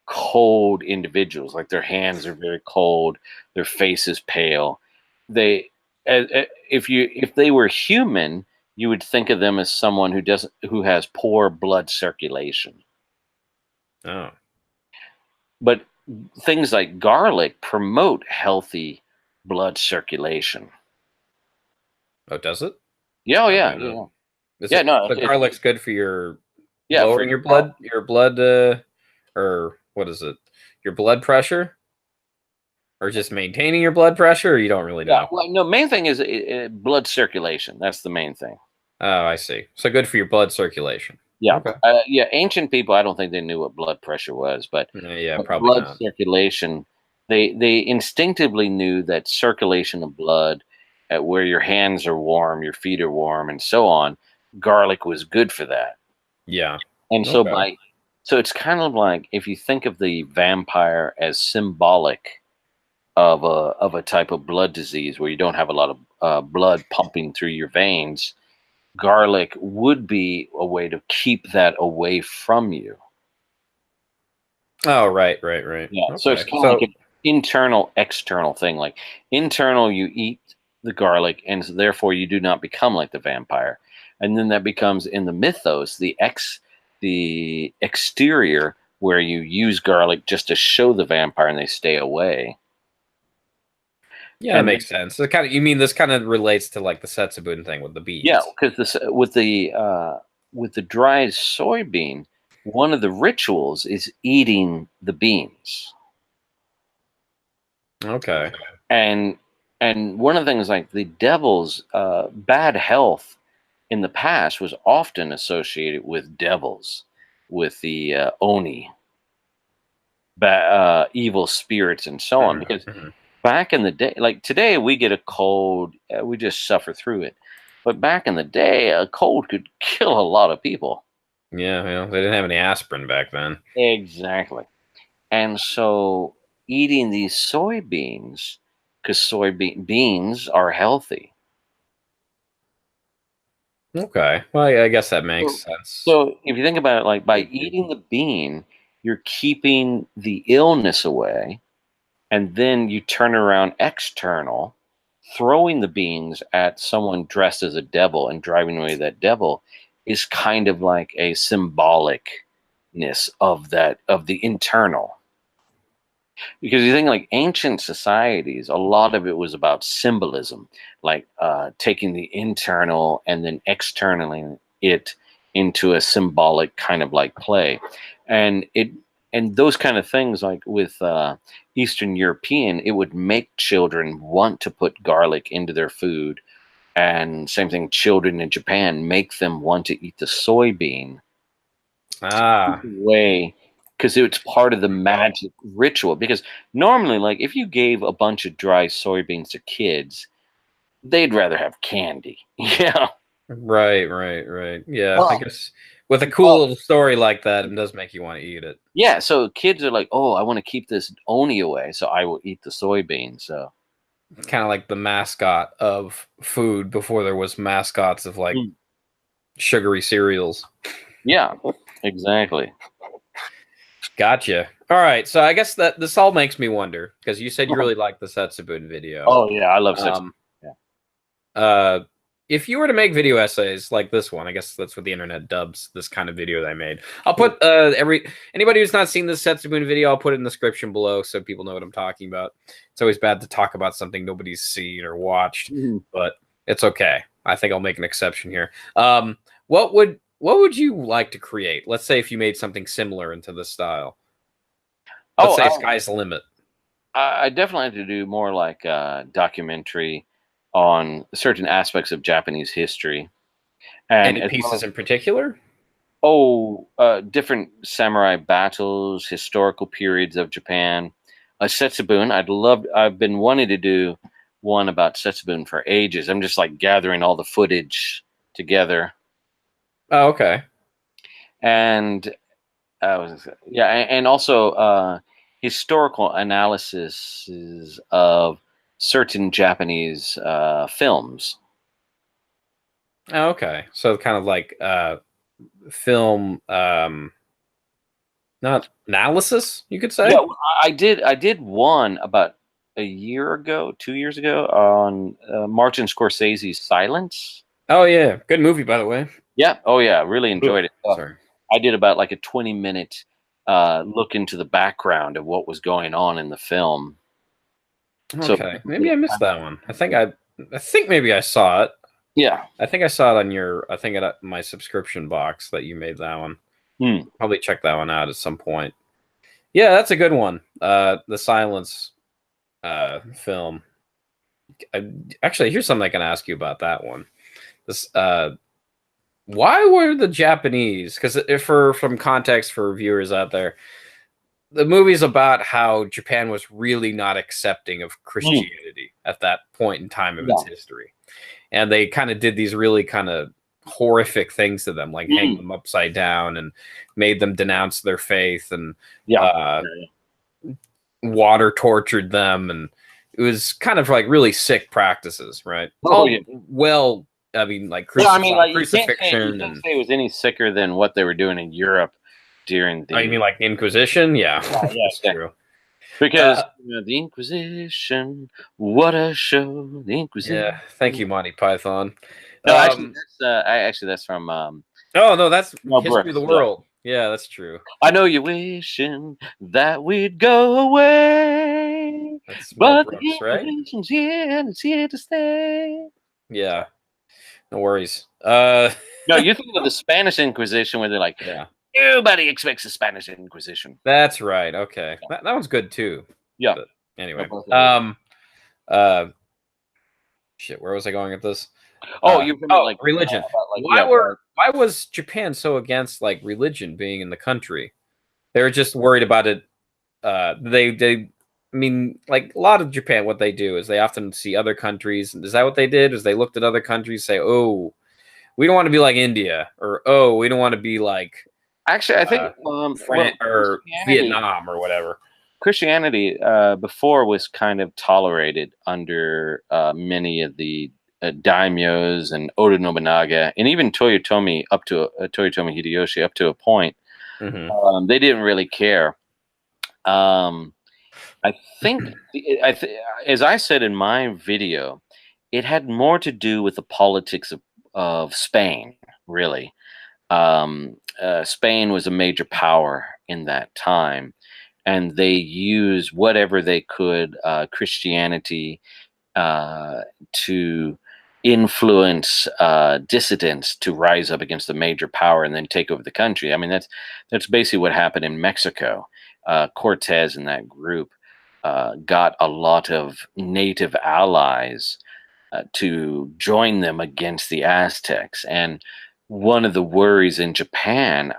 cold individuals. Like their hands are very cold, their face is pale. If they were human, you would think of them as someone who has poor blood circulation. Oh. But things like garlic promote healthy blood circulation. Oh, does it? Yeah, the garlic's good for your lowering your blood, or what is it? Your blood pressure? or just maintaining your blood pressure, or you don't really Yeah. know? Well, no. Main thing is blood circulation. That's the main thing. Oh, I see. So good for your blood circulation. Yeah. Okay. Yeah. Ancient people, I don't think they knew what blood pressure was, Yeah, but probably blood not. circulation, they instinctively knew that circulation of blood, at where your hands are warm, your feet are warm, and so on, garlic was good for that. Yeah. And Okay. so it's kind of like if you think of the vampire as symbolic of a type of blood disease where you don't have a lot of blood pumping through your veins, garlic would be a way to keep that away from you. Oh, right, right, right. Yeah. So it's Okay. kind of like So an internal, external thing. Like internal, you eat the garlic, and so therefore you do not become like the vampire. And then that becomes in the mythos the exterior where you use garlic just to show the vampire and they stay away. yeah, that And makes sense. So kind of, you mean this kind of relates to like the Setsubun thing with the yeah, beans? because this with the dried soybean, one of the rituals is eating the beans. Okay. and and one of the things, like the devil's bad health in the past was often associated with devils, with the oni, evil spirits, and so on. Because Mhm. back in the day, like today, we get a cold, we just suffer through it. But back in the day, a cold could kill a lot of people. Yeah, they didn't have any aspirin back then. Exactly. And so eating these soybeans, because beans are healthy. Okay. Well, yeah, I guess that makes So, sense. so if you think about it, like by eating the bean, you're keeping the illness away, and then you turn around external, throwing the beans at someone dressed as a devil and driving away that devil is kind of like a symbolicness of that, of the internal. Because you think like ancient societies, a lot of it was about symbolism, like taking the internal and then externally it into a symbolic kind of like play, and it and those kind of things, like with Eastern European, it would make children want to put garlic into their food, and same thing, children in Japan make them want to eat the soybean Ah, way, because it's part of the magic ritual. Because normally, like if you gave a bunch of dry soybeans to kids, they'd rather have candy. Yeah. right, right, right. Yeah, I Well, guess with a cool well, little story like that, it does make you want to eat it. yeah. So kids are like, "Oh, I want to keep this oni away, so I will eat the soybean." So, It's kind of like the mascot of food before there was mascots of like mm, sugary cereals. yeah, exactly. Gotcha. All right, so I guess that this all makes me wonder because you said you really liked the Setsubun video. Oh yeah, I love such. Um, Yeah. uh, if you were to make video essays like this one, I guess that's what the internet dubs this kind of video that I made. I'll put anybody who's not seen this Setsubun video, I'll put it in the description below so people know what I'm talking about. It's always bad to talk about something nobody's seen or watched, Mhm. but it's okay. I think I'll make an exception here. What would you like to create? Let's say if you made something similar into this style. Let's Oh, say sky's the limit. I definitely have to do more like a documentary on certain aspects of Japanese history, and Any as well pieces as in particular? different samurai battles, historical periods of Japan. Setsubun, I'd love. I've been wanting to do one about Setsubun for ages. I'm just like gathering all the footage together, Oh, okay. and yeah, and also historical analysis of certain Japanese films. Oh, okay. So kind of like film not analysis, you could Yeah, say. I did one about a year ago, 2 years ago, on Martin Scorsese's Silence. Oh yeah, good movie by the way. Yeah, oh yeah, really Ugh, enjoyed it. sorry. I did about like a 20-minute look into the background of what was going on in the film. So Okay, maybe I missed that one. I think maybe I saw it. yeah. I think I saw it on your I think at my subscription box that you made that one. Hmm. Probably check that one out at some point. Yeah, that's a good one. The Silence. film. Actually, here's something I can ask you about that one. This why were the Japanese? Because from context for viewers out there, the movie's about how Japan was really not accepting of Christianity at that point in time of its history, and they kind of did these really kind of horrific things to them, like hang them upside down and made them denounce their faith, and water tortured them, and it was kind of like really sick practices, right? Well, I mean, like crucifixion. You can't say it was any sicker than what they were doing in Europe during the. Oh, you mean like the Inquisition? Yeah, that's true. Because the Inquisition, what a show! The Inquisition. Yeah, thank you, Monty Python. No, actually, that's from. Oh no, that's History of the World. Yeah, that's true. I know you're wishing that we'd go away, but Brooks, the Inquisition's here and it's here to stay. Yeah, no worries. No, you're thinking of the Spanish Inquisition, where they're like, nobody expects the Spanish Inquisition. That's right. Okay, that one's good too. Yeah. But anyway, shit, where was I going with this? You're like religion. Why was Japan so against like religion being in the country? They were just worried about it. I mean, like a lot of Japan, what they do is they often see other countries. Is that what they did? Is they looked at other countries, say, "Oh, we don't want to be like India," or "Oh, we don't want to be like." Actually, I think France or Vietnam or whatever. Christianity before was kind of tolerated under many of the daimyos and Oda Nobunaga, and even Toyotomi Hideyoshi up to a point. They didn't really care. I think, as I said in my video, it had more to do with the politics of Spain, really. Spain was a major power in that time, and they used whatever they could, Christianity, to influence dissidents to rise up against the major power and then take over the country. I mean, that's basically what happened in Mexico. Cortez and that group got a lot of native allies to join them against the Aztecs. And one of the worries in Japan,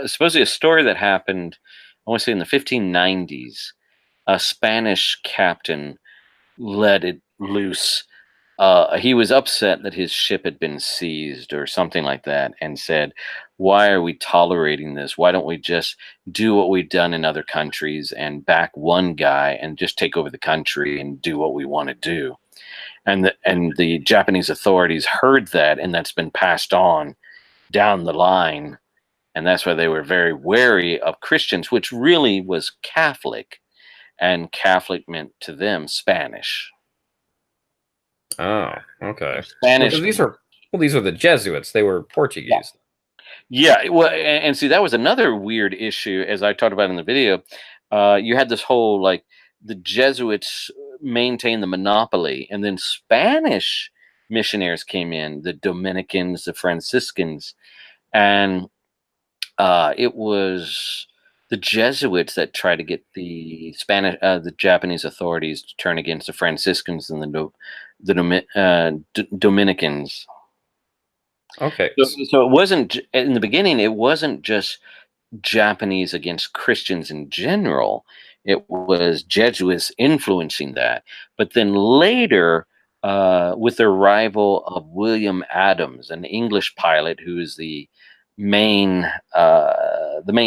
supposedly a story that happened, I want to say in the 1590s, a Spanish captain let it loose. He was upset that his ship had been seized or something like that, and said, why are we tolerating this? Why don't we just do what we've done in other countries and back one guy and just take over the country and do what we want to do? And the Japanese authorities heard that, and that's been passed on down the line. And that's why they were very wary of Christians, which really was Catholic. And Catholic meant to them Spanish. Oh, okay. Spanish. Well, these are the Jesuits. They were Portuguese. Yeah. Well, and see, that was another weird issue, as I talked about in the video. You had this whole, like, the Jesuits maintained the monopoly, and then Spanish missionaries came in, the Dominicans, the Franciscans, and it was the Jesuits that tried to get the Japanese authorities to turn against the Franciscans and the Dominicans. Okay. So it wasn't, in the beginning, it wasn't just Japanese against Christians in general. It was Jesuits influencing that. But then later, with the arrival of William Adams, an English pilot who is the main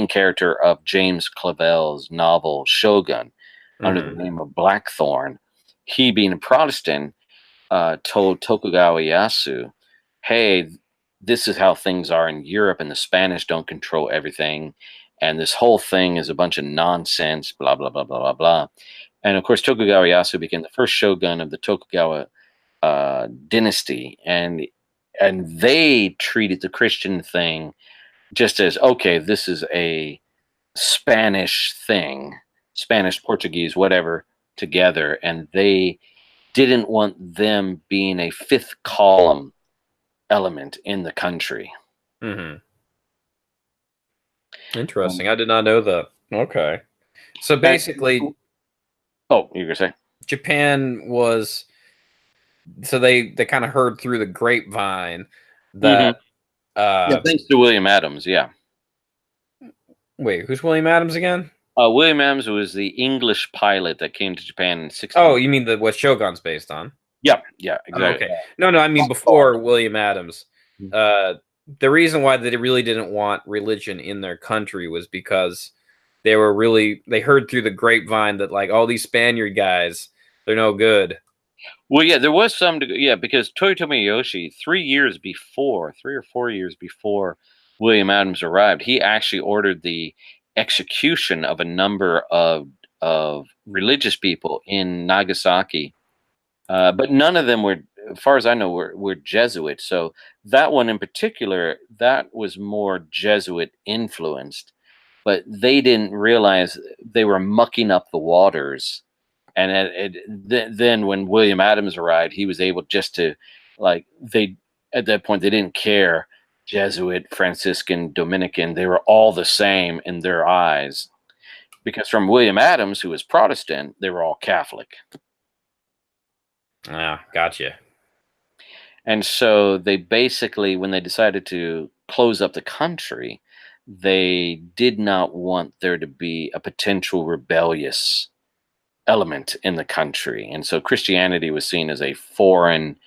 character of James Clavell's novel Shogun, under the name of Blackthorn, he, being a Protestant, told Tokugawa Ieyasu, hey, this is how things are in Europe, and the Spanish don't control everything, and this whole thing is a bunch of nonsense, blah, blah, blah, blah, blah, blah. And of course, Tokugawa Ieyasu became the first shogun of the Tokugawa dynasty, and they treated the Christian thing just as, okay, this is a Spanish thing, Spanish, Portuguese, whatever, together, and they didn't want them being a fifth column element in the country. Interesting. I did not know that. Okay. So basically, Oh, you were gonna say? Japan was, so they kind of heard through the grapevine Hmm. that Yeah, thanks to William Adams. Yeah. wait, who's William Adams again? William Adams was the English pilot that came to Japan in Oh, 16. you mean the what Shogun's based on? Yeah, yeah, Oh, exactly. okay. No, I mean before William Adams. Uh, the reason why they really didn't want religion in their country was because they heard through the grapevine that like all these Spaniard guys, they're no good. Well, yeah, there was some, yeah, because Toyotomi Yoshi, 3 or 4 years before William Adams arrived, he actually ordered the execution of a number of religious people in Nagasaki. But none of them were, as far as I know, were Jesuits. So that one in particular, that was more Jesuit influenced. But they didn't realize they were mucking up the waters. And then when William Adams arrived, he was able just to, like, they, at that point, they didn't care, Jesuit, Franciscan, Dominican, they were all the same in their eyes. Because from William Adams, who was Protestant, they were all Catholic. Ah, gotcha. And so they basically, when they decided to close up the country, they did not want there to be a potential rebellious element in the country. And so Christianity was seen as a foreign,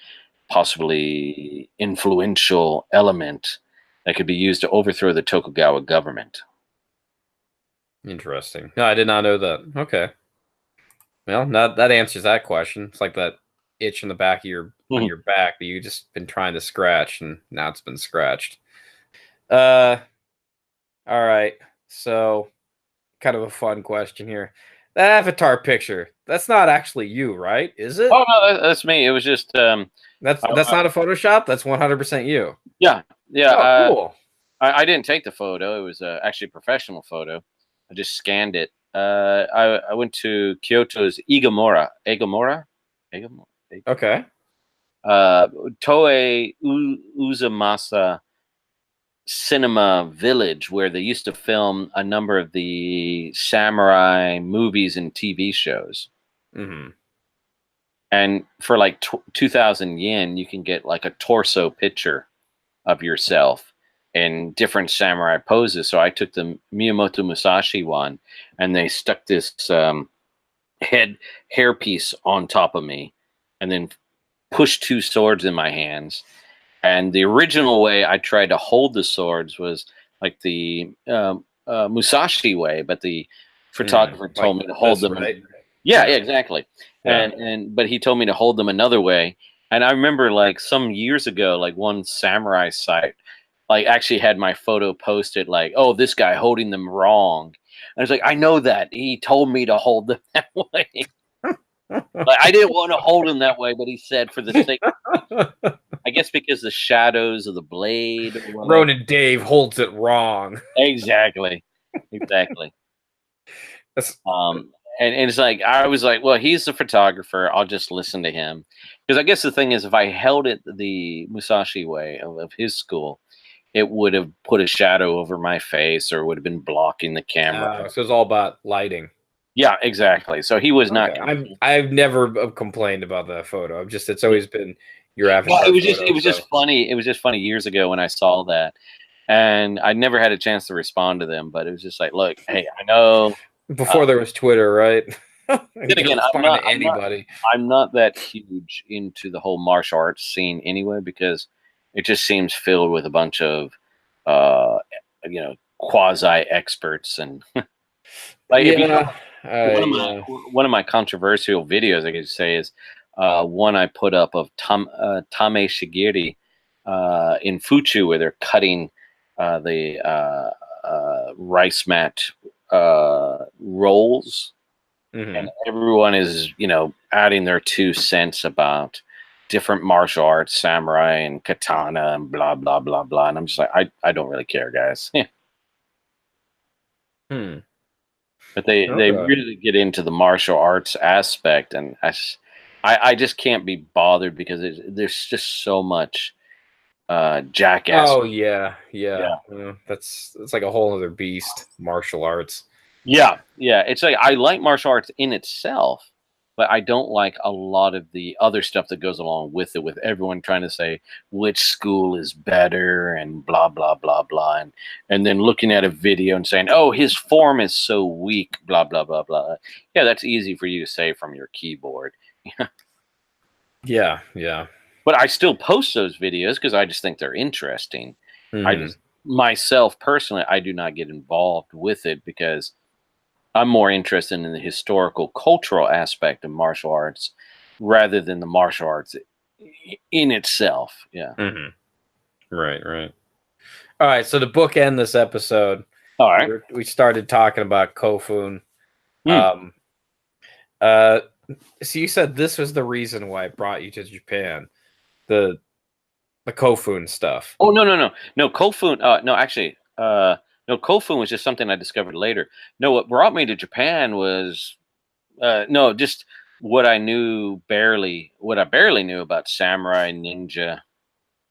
possibly influential element that could be used to overthrow the Tokugawa government. Interesting. No, I did not know that. Okay. Well, that answers that question. It's like that itch in the back of on your back that you just been trying to scratch, and now it's been scratched. All right. So, kind of a fun question here. That avatar picture, that's not actually you, right? Is it? Oh no, that's me. It was just That's not a Photoshop. That's 100% you. yeah. Oh, cool. I didn't take the photo. It was actually a professional photo. I just scanned it. I went to Kyoto's Egomora. Okay. Toei Uzumasa Cinema Village, where they used to film a number of the samurai movies and TV shows. Mm-hmm. And for like 2,000 yen, you can get like a torso picture of yourself in different samurai poses. So I took the Miyamoto Musashi one, and they stuck this hairpiece on top of me, and then pushed 2 swords in my hands. And the original way I tried to hold the swords was like the Musashi way, but the photographer told me to hold them. Right? Yeah, exactly. Yeah. But he told me to hold them another way. And I remember like some years ago, like one samurai site, like actually had my photo posted like, oh, this guy holding them wrong. And I was like, I know that. He told me to hold them that way. Like, I didn't want to hold them that way, but he said for the sake, I guess because the shadows of the blade. RoninDave holds it wrong. Exactly. And it's like, I was like, well, he's the photographer. I'll just listen to him. Because I guess the thing is, if I held it the Musashi way of his school, it would have put a shadow over my face or would have been blocking the camera. So it's all about lighting. Yeah, exactly. So he was not. I've never complained about that photo. It's always been your avatar. Well, it was just funny. It was just funny years ago when I saw that, and I never had a chance to respond to them. But it was just like, look, hey, I know. Before there was Twitter, right? Then again, I'm not that huge into the whole martial arts scene anyway, because it just seems filled with a bunch of, quasi experts and like one of my controversial videos I could say is one I put up of Tame Shigiri in Fuchu, where they're cutting the rice mat rolls, and everyone is adding their 2 cents about different martial arts, samurai and katana and blah blah blah blah, and I'm just like, I don't really care, guys. But they really get into the martial arts aspect, and I just can't be bothered because there's just so much jackass. Oh yeah. It's like a whole other beast, martial arts. Yeah. It's like I like martial arts in itself, but I don't like a lot of the other stuff that goes along with it, with everyone trying to say which school is better and blah blah blah blah, and then looking at a video and saying, oh, his form is so weak, blah blah blah blah. Yeah, that's easy for you to say from your keyboard. Yeah, yeah. But I still post those videos because I just think they're interesting. I Mhm. just, myself personally, I do not get involved with it because I'm more interested in the historical, cultural aspect of martial arts rather than the martial arts in itself. Yeah. Mhm. Right, right. All right, so to bookend this episode, All right. we started talking about Kofun. Hmm. Um, uh, so you said this was the reason why it brought you to Japan, the Kofun stuff. Oh, no, Kofun. No, actually, no, Kofun was just something I discovered later. No, what brought me to Japan was no, just what I knew barely, what I barely knew about samurai, ninja,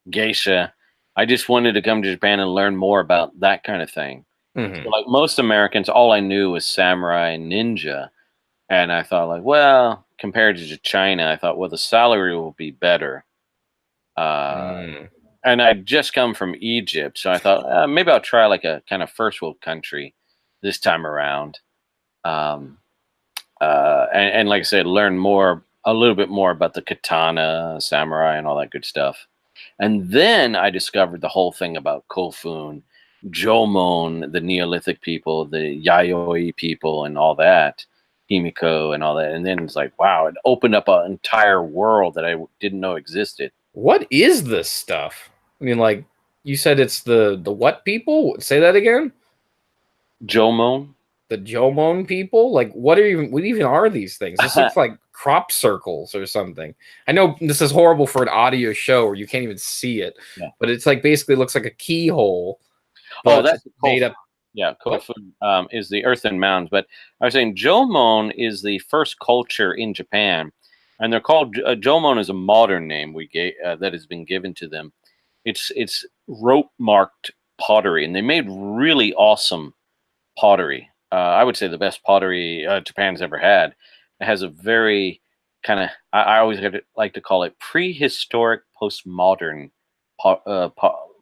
geisha. I just wanted to come to Japan and learn more about that kind of thing. So, Mhm. like most Americans, all I knew was samurai and ninja, and I thought, like, well, compared to China, I thought, well, the salary will be better. Uh, Mm. and I'd just come from Egypt, so I thought maybe I'll try like a kind of first world country this time around. Um, and like I said, learn more, a little bit more about the katana, samurai, and all that good stuff. And then I discovered the whole thing about Kofun, Jomon, the Neolithic people, the Yayoi people, and all that, Himiko, and all that. And then it's like, wow, it opened up an entire world that I didn't know existed. What is this stuff? I mean, like you said, it's the what people? Say that again. Jomon. The Jomon people? Like, what even are these things? This looks like crop circles or something. I know this is horrible for an audio show where you can't even see it, Yeah. but it's like basically looks like a keyhole. Oh, But that's made Kofun. up. Yeah, What? Kofun is the earthen mounds. But I was saying Jomon is the first culture in Japan, and they're called Jomon is a modern name we gave that has been given to them. It's rope marked pottery, and they made really awesome pottery. I would say the best pottery Japan's ever had. It has a very kind of I always like to call it prehistoric postmodern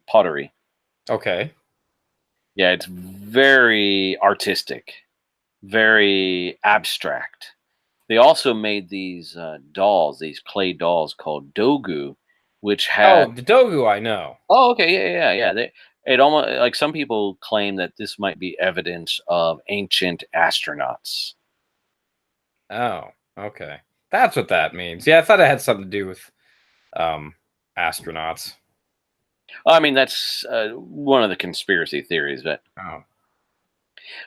pottery. Okay. Yeah, it's very artistic, very abstract. They also made these dolls, these clay dolls called dogu, which had Oh, the Dogu, I know. oh, okay, yeah. It almost like some people claim that this might be evidence of ancient astronauts. Oh, okay. That's what that means. Yeah, I thought it had something to do with um astronauts. I mean, that's one of the conspiracy theories, Oh.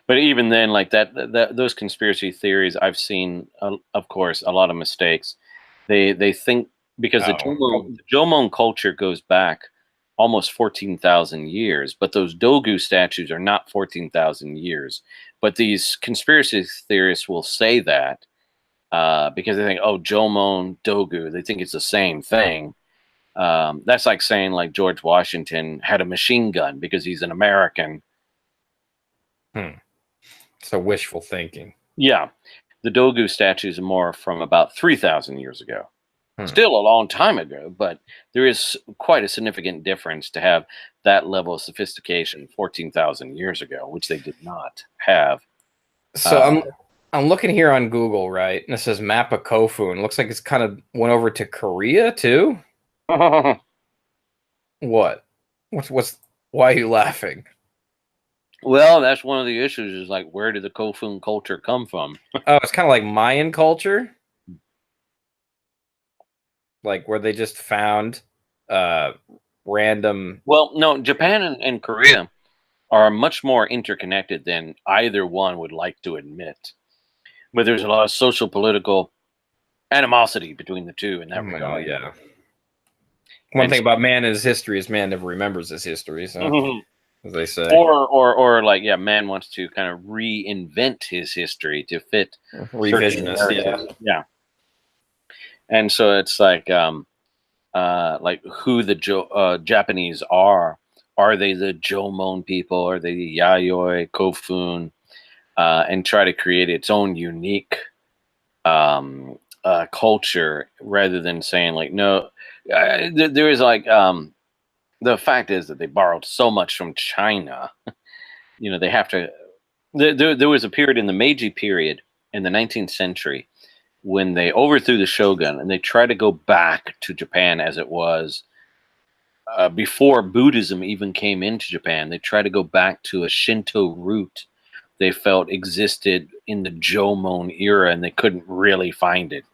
but even then, like that those conspiracy theories, I've seen, of course, a lot of mistakes. They think because Oh. The Jomon culture goes back almost 14,000 years, but those Dogu statues are not 14,000 years. But these conspiracy theorists will say that because they think, oh, Jomon, Dogu, they think it's the same thing. That's like saying like George Washington had a machine gun because he's an American. Hmm. So wishful thinking. Yeah, the Dogu statues are more from about 3,000 years ago. Hmm. Still a long time ago, but there is quite a significant difference to have that level of sophistication 14,000 years ago, which they did not have. So I'm looking here on Google, right? And it says map of Kofun. Looks like it's kind of went over to Korea too. What? What's why are you laughing? Well, that's one of the issues is like, where did the Kofun culture come from? Oh, it's kind of like Mayan culture, like where they just found random. Well, no, Japan and Korea are much more interconnected than either one would like to admit. But there's a lot of social political animosity between the two in that Oh regard. yeah. One And thing about man and his history is man never remembers his history. So, as they say, or like, yeah, man wants to kind of reinvent his history to fit certain revisionist. Yeah. narratives. Yeah. And so it's like who the Japanese are. Are they the Jomon people? Are they the Yayoi, Kofun? And try to create its own unique culture rather than saying like no. There is like the fact is that they borrowed so much from China. You know, they have to. There was a period in the Meiji period in the 19th century when they overthrew the shogun and they tried to go back to Japan as it was before Buddhism even came into Japan. They tried to go back to a Shinto root they felt existed in the Jomon era, and they couldn't really find it.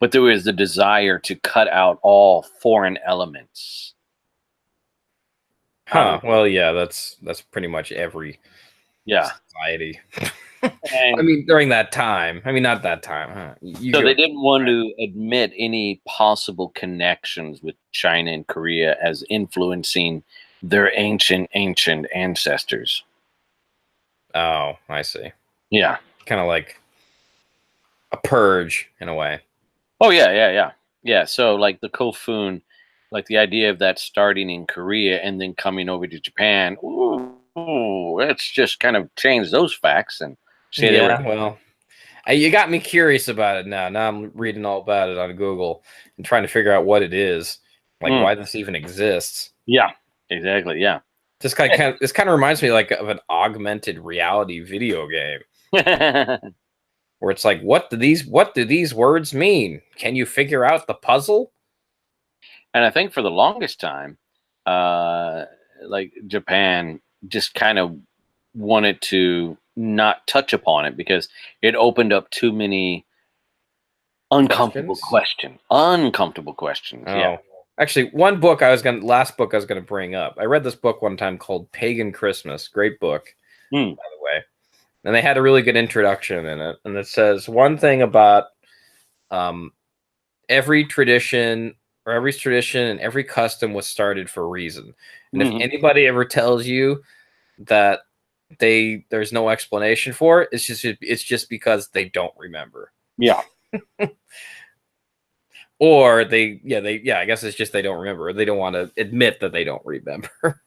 But there was the desire to cut out all foreign elements. Huh. Well, yeah, that's pretty much every society. And I mean, during that time. I mean, not that time. Huh? So they didn't want to admit any possible connections with China and Korea as influencing their ancient ancestors. Oh, I see. Yeah. Kind of like a purge in a way. Oh, yeah. So like the Kofun, like the idea of that starting in Korea and then coming over to Japan. Ooh, let's just kind of change those facts and say well, you got me curious about it now. Now I'm reading all about it on Google and trying to figure out what it is, like why this even exists. Yeah, exactly. Yeah. This kind of reminds me like of an augmented reality video game. Where it's like, what do these words mean? Can you figure out the puzzle? And I think for the longest time, like Japan just kind of wanted to not touch upon it because it opened up too many uncomfortable questions. Uncomfortable questions. Oh. Yeah. Actually, last book I was gonna bring up. I read this book one time called Pagan Christmas. Great book, by the way. And they had a really good introduction in it. And it says one thing about every tradition and every custom was started for a reason. And if anybody ever tells you that there's no explanation for it, it's just because they don't remember. Yeah. Or I guess it's just they don't remember. Or they don't want to admit that they don't remember.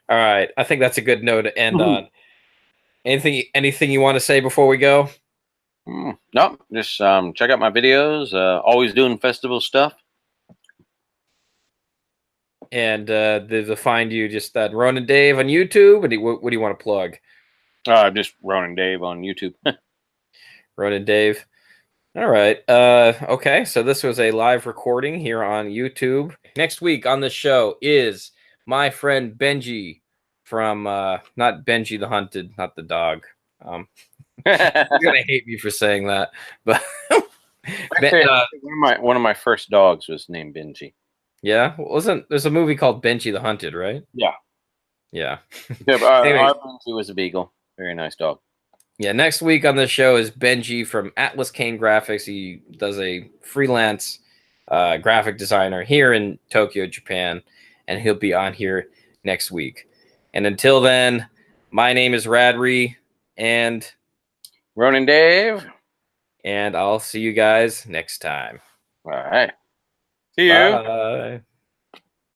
All right, I think that's a good note to end on. Anything you want to say before we go? No, just check out my videos. Always doing festival stuff. And to find you just that RoninDave on YouTube. What do you want to plug? Just RoninDave on YouTube. RoninDave. All right. Okay. So this was a live recording here on YouTube. Next week on the show is my friend Benji from not Benji the Hunted, not the dog. You're gonna hate me for saying that, but one of my first dogs was named Benji. Yeah, there's a movie called Benji the Hunted, right? Yeah. Anyway, our Benji was a beagle. Very nice dog. Yeah, next week on the show is Benji from Atlas Kane Graphics. He does a freelance graphic designer here in Tokyo, Japan, and he'll be on here next week. And until then, my name is Radrey and RoninDave, and I'll see you guys next time. All right. See you. Bye.